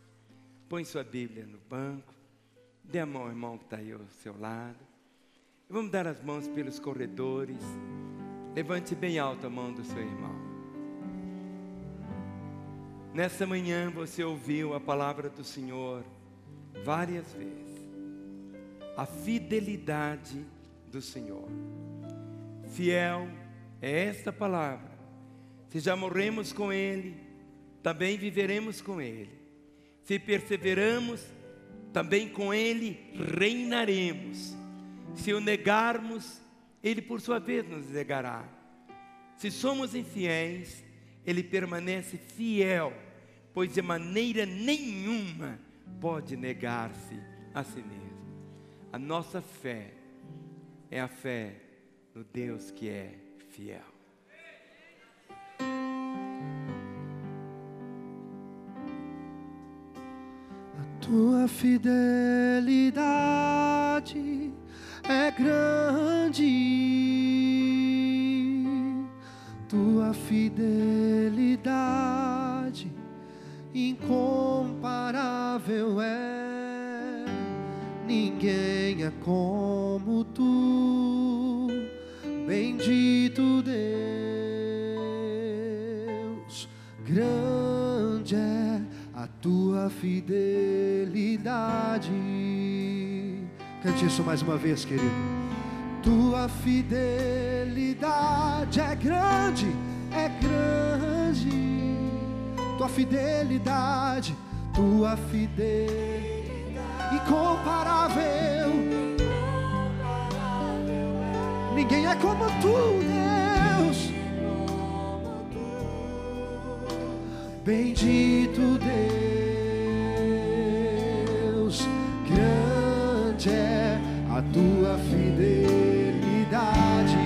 Põe sua Bíblia no banco, dê a mão ao irmão que está aí ao seu lado, Vamos dar as mãos pelos corredores. Levante bem alto a mão do seu irmão. Nessa manhã você ouviu a palavra do Senhor várias vezes. A fidelidade do Senhor. Fiel é esta palavra. Se já morremos com Ele, também viveremos com Ele. Se perseveramos, também com Ele reinaremos. Se o negarmos, Ele por sua vez nos negará. Se somos infiéis, Ele permanece fiel, pois de maneira nenhuma pode negar-se a si mesmo. A nossa fé é a fé no Deus que é fiel. A tua fidelidade é grande, tua fidelidade incomparável é, ninguém é como tu, bendito Deus, grande é a tua fidelidade. Cante isso mais uma vez, querido. Tua fidelidade é grande, é grande. Tua fidelidade incomparável. Ninguém é como tu, Deus. Bendito Deus, grande é a tua fidelidade,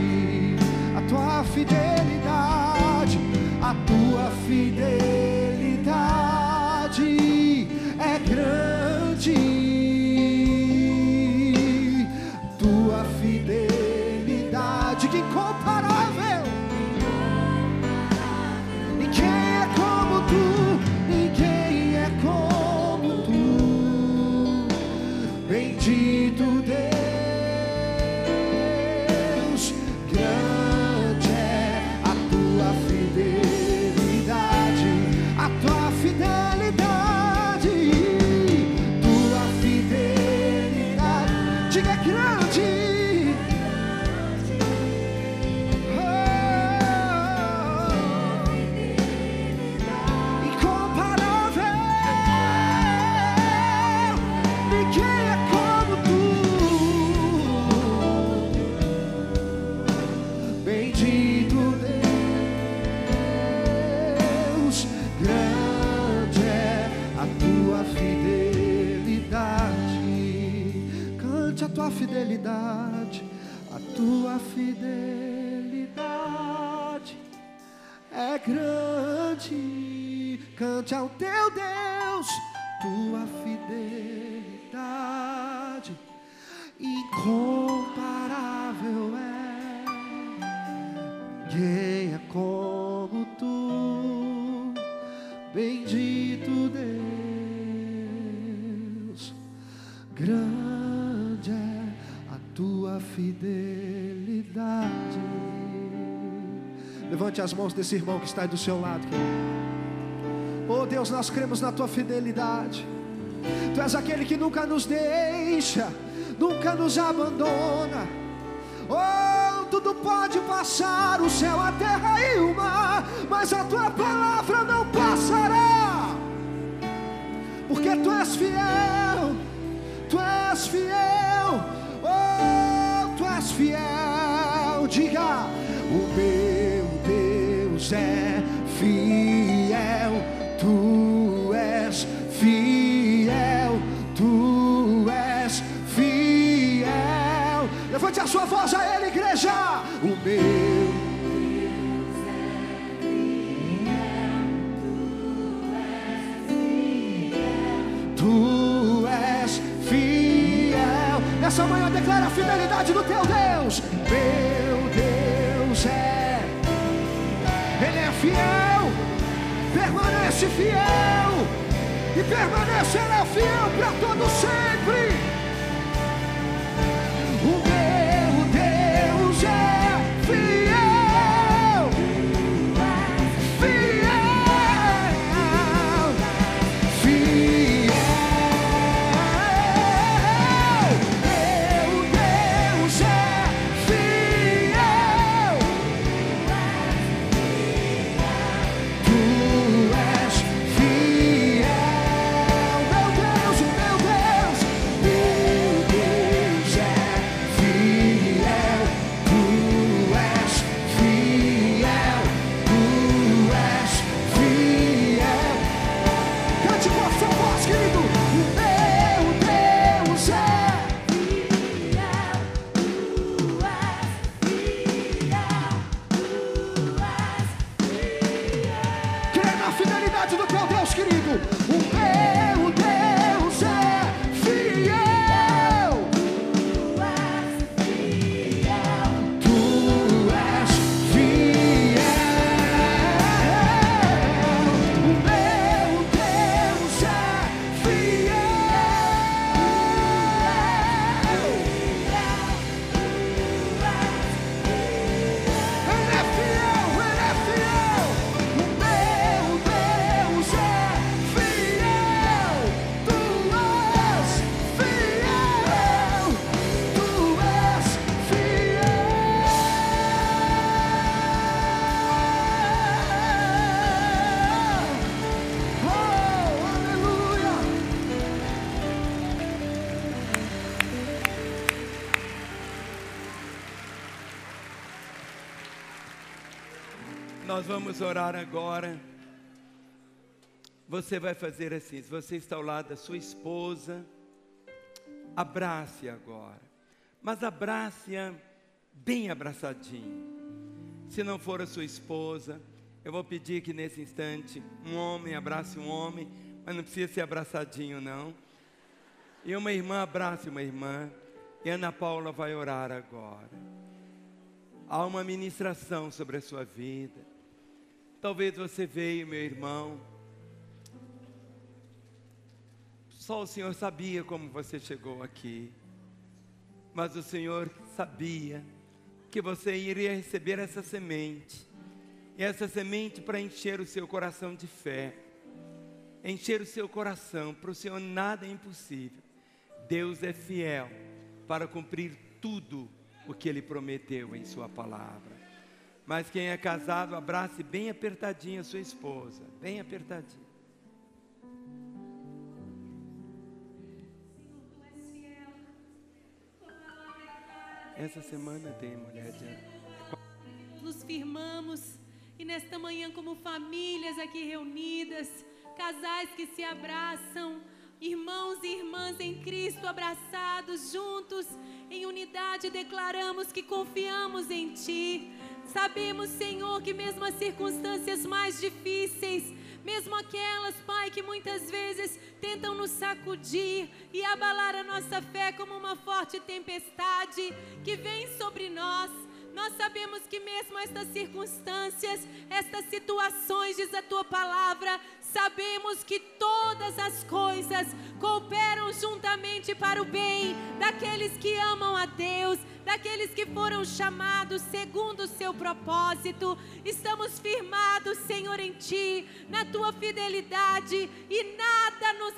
a tua fidelidade, a tua fidelidade é grande, tua fidelidade que incomparável. Ninguém é como tu, ninguém é como tu, bendito Deus, grande é a tua fidelidade, a tua fidelidade, tua fidelidade, diga grande, incomparável, ninguém é como tu, bendito Deus, grande é a tua fidelidade. Cante a tua fidelidade, a tua fidelidade é grande. Cante ao teu Deus, tua fidelidade incomparável é. Ninguém é como tu, bendito Deus, grande é a tua fidelidade. Levante as mãos desse irmão que está aí do seu lado, querido. Oh Deus, nós cremos na tua fidelidade. Tu és aquele que nunca nos deixa, nunca nos abandona. Oh, tudo pode passar, o céu, a terra e o mar, mas a tua palavra não passará, porque tu és fiel, tu és fiel. Oh, tu és fiel. Diga: o meu Deus é fiel, tu és fiel, tu és fiel. Levante a sua voz a ele, igreja. O meu Deus é fiel, tu és fiel. Nessa manhã declara a fidelidade do teu Deus. Meu Deus Ele é fiel, permanece fiel e permanecerá fiel para todo sempre. O meu Nós vamos orar agora. Você vai fazer assim, se você está ao lado da sua esposa, abrace agora. Mas abrace-a bem abraçadinho. Se não for a sua esposa, eu vou pedir que nesse instante um homem abrace um homem, mas não precisa ser abraçadinho não. E uma irmã abrace uma irmã. E Ana Paula vai orar agora. Há uma ministração sobre a sua vida. Talvez você veio, meu irmão, só o Senhor sabia como você chegou aqui. Mas o Senhor sabia que você iria receber essa semente. E essa semente para encher o seu coração de fé. Encher o seu coração. Para o Senhor nada é impossível. Deus é fiel para cumprir tudo o que Ele prometeu em sua palavra. Mas quem é casado, abrace bem apertadinho a sua esposa. Bem apertadinho. Essa semana tem mulher de... Nos firmamos e nesta manhã como famílias aqui reunidas, casais que se abraçam, irmãos e irmãs em Cristo abraçados juntos, em unidade declaramos que confiamos em Ti. Sabemos, Senhor, que mesmo as circunstâncias mais difíceis, mesmo aquelas, Pai, que muitas vezes tentam nos sacudir e abalar a nossa fé como uma forte tempestade que vem sobre nós, nós sabemos que mesmo estas circunstâncias, estas situações, diz a Tua palavra, sabemos que todas as coisas cooperam juntamente para o bem daqueles que amam a Deus, daqueles que foram chamados segundo o Seu propósito. Estamos firmados, Senhor, em Ti, na Tua fidelidade, e nada nos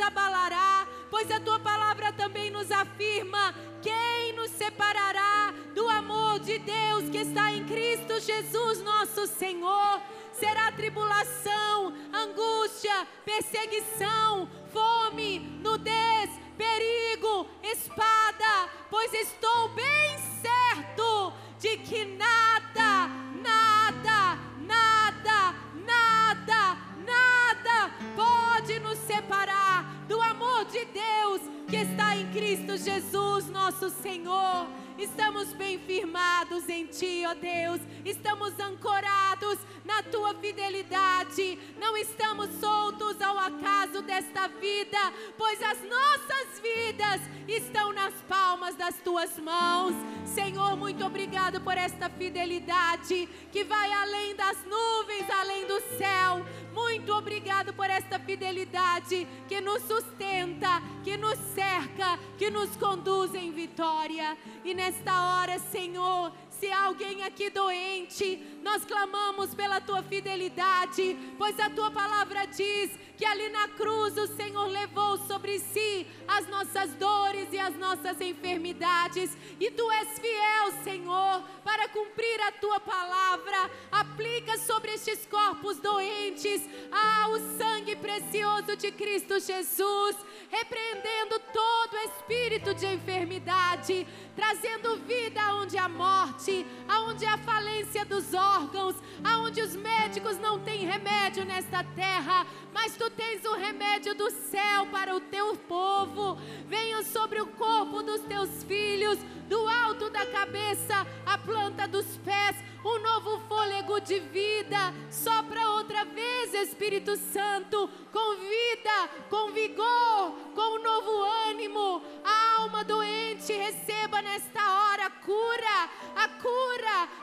abalará, pois a Tua palavra também nos afirma: quem nos separará do amor de Deus que está em Cristo Jesus nosso Senhor? Será tribulação, angústia, perseguição, fome, nudez, perigo, espada, pois estou bem certo de que nada pode nos separar do amor de Deus que está em Cristo Jesus nosso Senhor. Estamos bem firmados em Ti, ó Deus. Estamos ancorados na Tua fidelidade. Não estamos soltos ao acaso desta vida, pois as nossas vidas estão nas palmas das Tuas mãos. Senhor, muito obrigado por esta fidelidade que vai além das nuvens, além do céu. Muito obrigado por esta fidelidade que nos sustenta, que nos cerca, que nos conduz em vitória. E nesta hora, Senhor, se há alguém aqui doente, nós clamamos pela Tua fidelidade, pois a Tua palavra diz que ali na cruz o Senhor levou sobre si as nossas dores e as nossas enfermidades, e Tu és fiel, Senhor, para cumprir a Tua palavra. Aplica sobre estes corpos doentes o sangue precioso de Cristo Jesus, repreendendo todo espírito de enfermidade, trazendo vida aonde há morte, aonde há falência dos órgãos, aonde os médicos não têm remédio nesta terra, mas Tu tens o remédio do céu para o Teu povo. Venha sobre o corpo dos Teus filhos, do alto da cabeça à planta dos pés, um novo fôlego de vida. Sopra outra vez, Espírito Santo, com vida, com vigor, com um novo ânimo. A alma doente receba nesta hora a cura,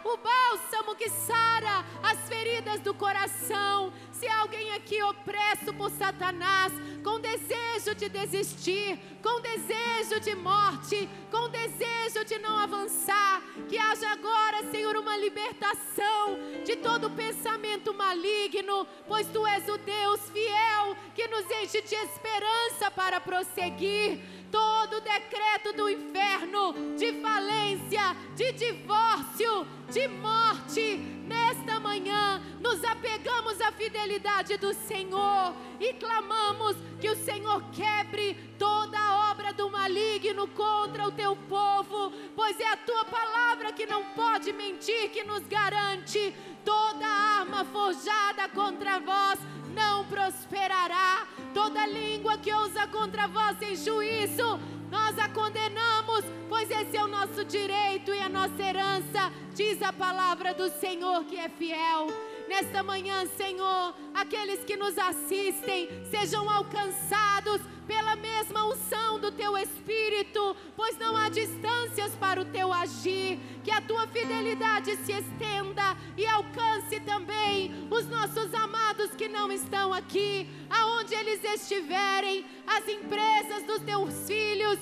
o bálsamo que sara as feridas do coração. Se há alguém aqui opresso por Satanás, com desejo de desistir, com desejo de morte, com desejo de não avançar, que haja agora, Senhor, uma libertação de todo pensamento maligno, pois Tu és o Deus fiel que nos enche de esperança para prosseguir. Todo decreto do inferno de falência, notícia de divórcio, de morte, nesta manhã nos apegamos à fidelidade do Senhor e clamamos que o Senhor quebre toda a obra do maligno contra o teu povo, pois é a tua palavra que não pode mentir, que nos garante: toda arma forjada contra vós não prosperará, toda língua que ousa contra vós em juízo, nós a condenamos, pois esse é o nosso direito e a nossa herança, diz a palavra do Senhor que é fiel. Nesta manhã, Senhor, aqueles que nos assistem sejam alcançados pela mesma unção do Teu Espírito, pois não há distâncias para o Teu agir. Que a Tua fidelidade se estenda e alcance também os nossos amados que não estão aqui, aonde eles estiverem, as empresas dos Teus filhos,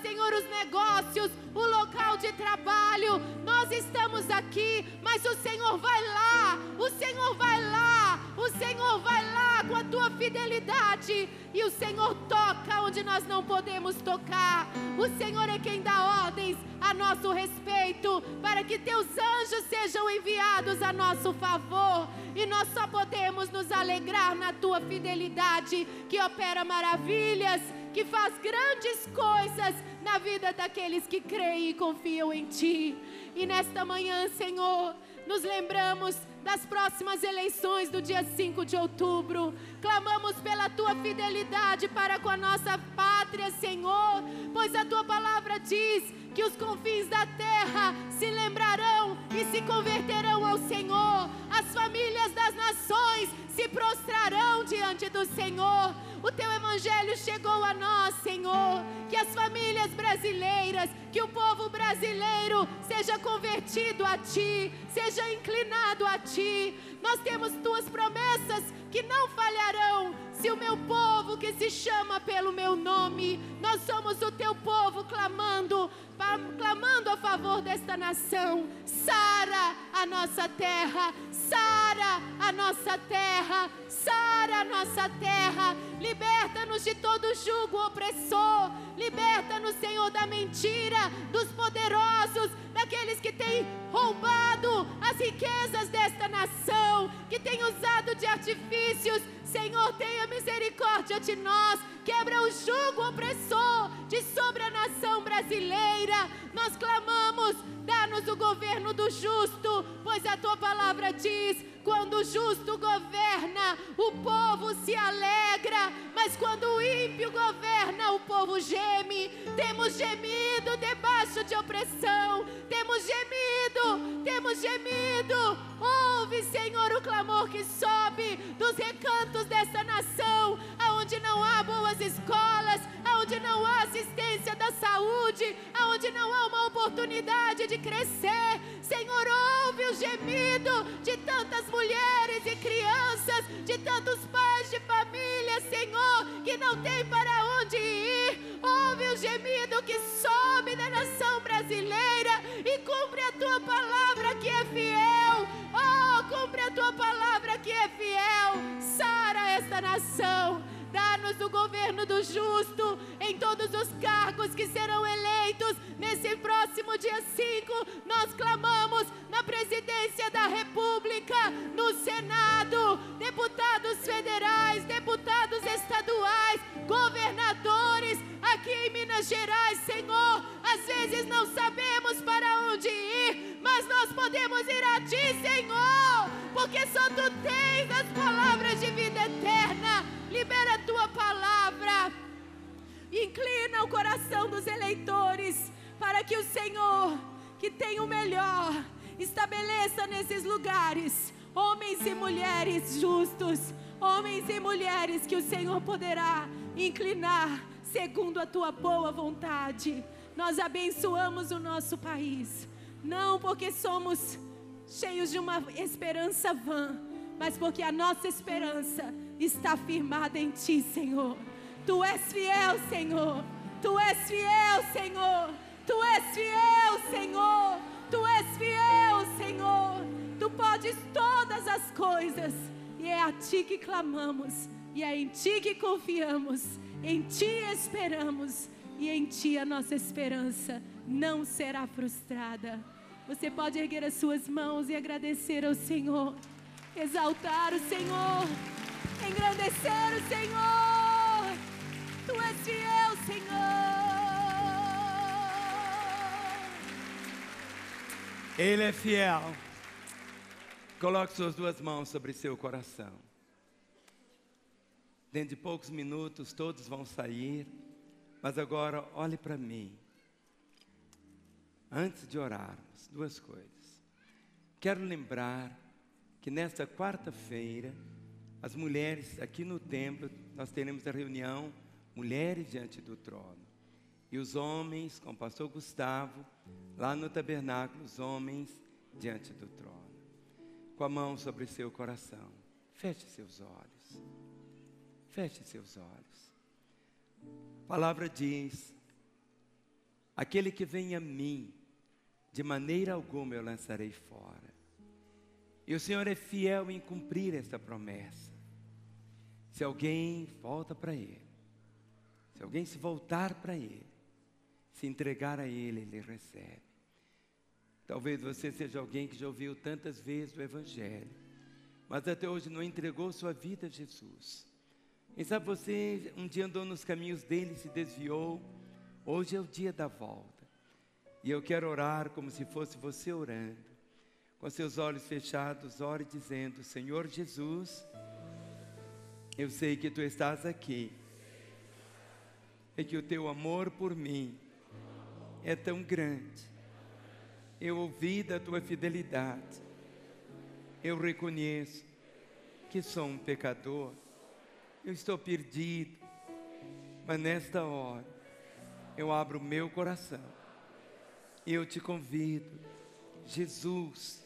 Senhor, os negócios, o local de trabalho. Nós estamos aqui, mas o Senhor vai lá, o Senhor vai lá, o Senhor vai lá com a tua fidelidade, e o Senhor toca onde nós não podemos tocar. O Senhor é quem dá ordens a nosso respeito, para que teus anjos sejam enviados a nosso favor, e nós só podemos nos alegrar na tua fidelidade, que opera maravilhas, que faz grandes coisas na vida daqueles que creem e confiam em Ti. E nesta manhã, Senhor, nos lembramos das próximas eleições do dia 5 de outubro. Clamamos pela Tua fidelidade para com a nossa pátria, Senhor, pois a Tua palavra diz que os confins da terra se lembrarão e se converterão ao Senhor. As famílias das nações se prostrarão diante do Senhor. O Teu Evangelho chegou a nós, Senhor. Que as famílias brasileiras, que o povo brasileiro seja convertido a Ti, seja inclinado a Ti. Nós temos Tuas promessas que não falharão. Se o meu povo que se chama pelo meu nome, nós somos o Teu povo clamando a favor desta nação. Sara a nossa terra, sara a nossa terra, sara a nossa terra. Liberta-nos de todo jugo opressor, liberta-nos, Senhor, da mentira, dos poderosos, daqueles que têm roubado as riquezas desta nação, que têm usado de artifícios. Senhor, tenha misericórdia de nós, quebra o jugo opressor de sobre a nação brasileira. Nós clamamos, dá-nos o governo do justo, pois a Tua palavra diz: quando o justo governa, o povo se alegra, mas quando o ímpio governa, o povo geme. Temos gemido debaixo de opressão, temos gemido, temos gemido. Ouve, Senhor, o clamor que sobe dos recantos dessa nação, aonde não há boas escolas, aonde não há assistência da saúde, aonde não há uma oportunidade de crescer. Senhor, ouve o gemido de tantas mulheres e crianças, de tantos pais de família, Senhor, que não tem para onde ir. Ouve o gemido que sobe da nação brasileira e cumpre a Tua palavra que é fiel. Oh, cumpre a Tua palavra que é fiel. Sara esta nação. Dá-nos o governo do justo em todos os cargos que serão eleitos nesse próximo dia 5. Nós clamamos na presidência da República, no Senado, deputados federais, deputados estaduais, governadores aqui em Minas Gerais, Senhor. Às vezes não sabemos para onde ir, mas nós podemos ir a Ti, Senhor, porque só Tu tens as palavras de vida eterna. Libera a Tua palavra, inclina o coração dos eleitores, para que o Senhor, que tem o melhor, estabeleça nesses lugares homens e mulheres justos, homens e mulheres que o Senhor poderá inclinar segundo a Tua boa vontade. Nós abençoamos o nosso país, não porque somos cheios de uma esperança vã, mas porque a nossa esperança está firmada em Ti, Senhor. Tu és fiel, Senhor. Tu és fiel, Senhor. Tu és fiel, Senhor. Tu és fiel, Senhor. Tu podes todas as coisas, e é a Ti que clamamos, e é em Ti que confiamos, em Ti esperamos, e em Ti a nossa esperança não será frustrada. Você pode erguer as suas mãos e agradecer ao Senhor, exaltar o Senhor, engrandecer o Senhor. Tu és fiel, Senhor. Ele é fiel. Coloque suas duas mãos sobre seu coração. Dentro de poucos minutos todos vão sair, mas agora olhe para mim. Antes de orarmos, duas coisas. Quero lembrar que nesta quarta-feira, as mulheres aqui no templo, nós teremos a reunião Mulheres Diante do Trono. E os homens, com o pastor Gustavo, lá no tabernáculo, os homens diante do trono. Com a mão sobre seu coração. Feche seus olhos. Feche seus olhos. A palavra diz: aquele que vem a mim, de maneira alguma eu lançarei fora. E o Senhor é fiel em cumprir esta promessa. Se alguém volta para Ele, se alguém se voltar para Ele, se entregar a Ele, Ele recebe. Talvez você seja alguém que já ouviu tantas vezes o Evangelho, mas até hoje não entregou sua vida a Jesus. Quem sabe você um dia andou nos caminhos dele e se desviou. Hoje é o dia da volta. E eu quero orar como se fosse você orando. Com seus olhos fechados, ore dizendo: Senhor Jesus, eu sei que Tu estás aqui. E que o Teu amor por mim é tão grande. Eu ouvi da Tua fidelidade. Eu reconheço que sou um pecador. Eu estou perdido. Mas nesta hora, eu abro o meu coração. E eu te convido. Jesus,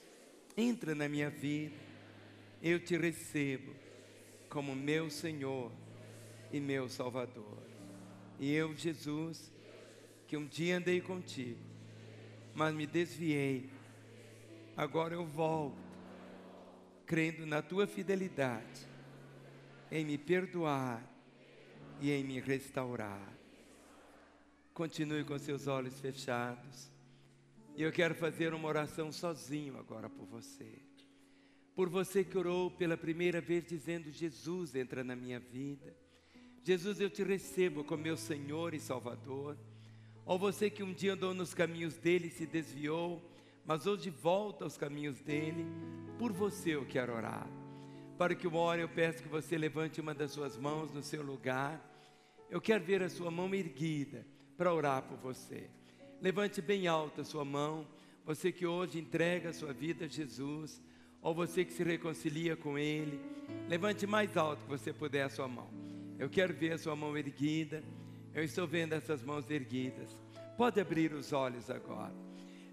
entra na minha vida. Eu te recebo como meu Senhor e meu Salvador. E eu, Jesus, que um dia andei contigo, mas me desviei, agora eu volto, crendo na tua fidelidade, em me perdoar e em me restaurar. Continue com seus olhos fechados. E eu quero fazer uma oração sozinho agora por você. Por você que orou pela primeira vez dizendo: Jesus, entra na minha vida. Jesus, eu te recebo como meu Senhor e Salvador. Ou você que um dia andou nos caminhos dele e se desviou, mas hoje volta aos caminhos dele. Por você eu quero orar. Para que eu ore, eu peço que você levante uma das suas mãos no seu lugar. Eu quero ver a sua mão erguida para orar por você. Levante bem alta a sua mão. Você que hoje entrega a sua vida a Jesus, ou você que se reconcilia com Ele, levante mais alto que você puder a sua mão. Eu quero ver a sua mão erguida. Eu estou vendo essas mãos erguidas. Pode abrir os olhos agora.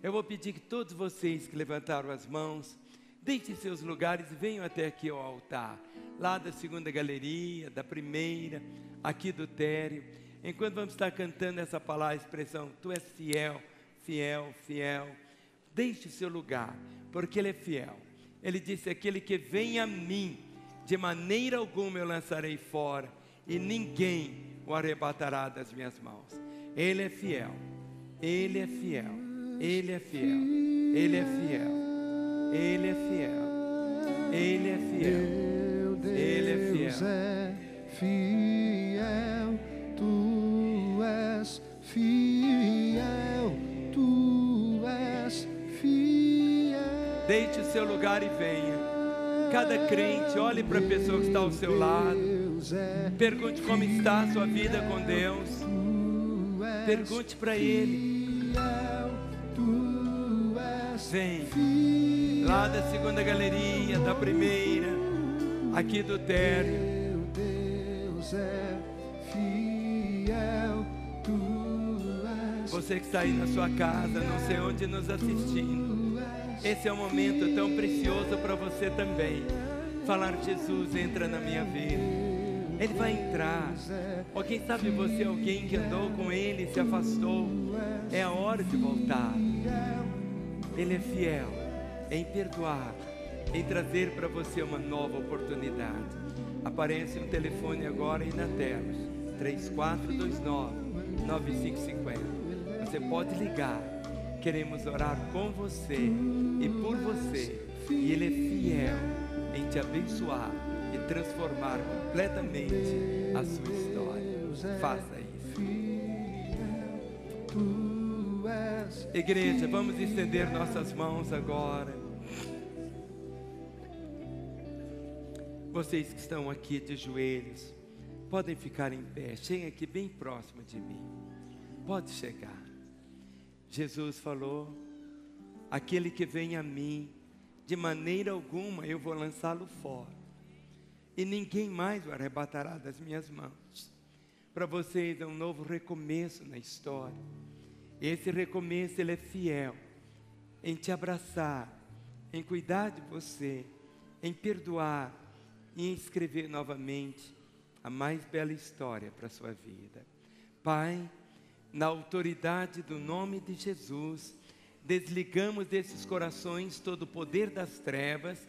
Eu vou pedir que todos vocês que levantaram as mãos, deixem seus lugares e venham até aqui ao altar. Lá da segunda galeria, da primeira, aqui do térreo. Enquanto vamos estar cantando essa palavra, a expressão: Tu és fiel, fiel, fiel. Deixe o seu lugar, porque Ele é fiel. Ele disse: aquele que vem a mim, de maneira alguma eu lançarei fora, e ninguém o arrebatará das minhas mãos. Ele é fiel, Ele é fiel, Ele é fiel, Ele é fiel, Ele é fiel, Ele é fiel, Ele é fiel. Tu és fiel, Tu és fiel. Deite o seu lugar e venha. Cada crente, olhe para a pessoa que está ao seu lado. Pergunte como está a sua vida com Deus. Pergunte para Ele. Vem. Lá da segunda galeria, da primeira, aqui do térreo. Deus é fiel, Tu és. Você que está aí na sua casa, não sei onde nos assistindo, esse é um momento tão precioso para você também. Falar: Jesus, entra na minha vida. Ele vai entrar. Ou quem sabe você é alguém que andou com Ele e se afastou. É a hora de voltar. Ele é fiel em perdoar, em trazer para você uma nova oportunidade. Aparece um telefone agora aí na tela: 3429-9550. você pode ligar. Queremos orar com você e por você. E Ele é fiel em te abençoar e transformar completamente a sua história. Faça isso. Igreja, vamos estender nossas mãos agora. Vocês que estão aqui de joelhos, podem ficar em pé. Cheguem aqui bem próximo de mim. Pode chegar. Jesus falou: aquele que vem a mim, de maneira alguma eu vou lançá-lo fora, e ninguém mais o arrebatará das minhas mãos. Para vocês é um novo recomeço na história. Esse recomeço, Ele é fiel em te abraçar, em cuidar de você, em perdoar e em escrever novamente a mais bela história para a sua vida. Pai, na autoridade do nome de Jesus, desligamos desses corações todo o poder das trevas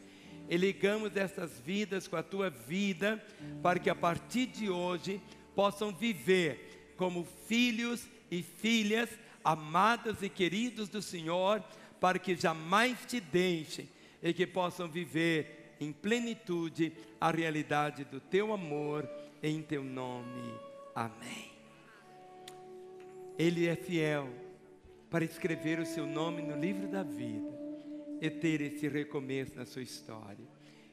e ligamos essas vidas com a tua vida, para que a partir de hoje possam viver como filhos e filhas amadas e queridos do Senhor, para que jamais te deixem e que possam viver em plenitude a realidade do teu amor, em teu nome. Amém. Ele é fiel para escrever o seu nome no livro da vida e ter esse recomeço na sua história.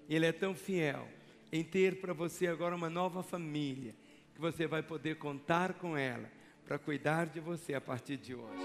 Ele é tão fiel em ter para você agora uma nova família, que você vai poder contar com ela para cuidar de você a partir de hoje.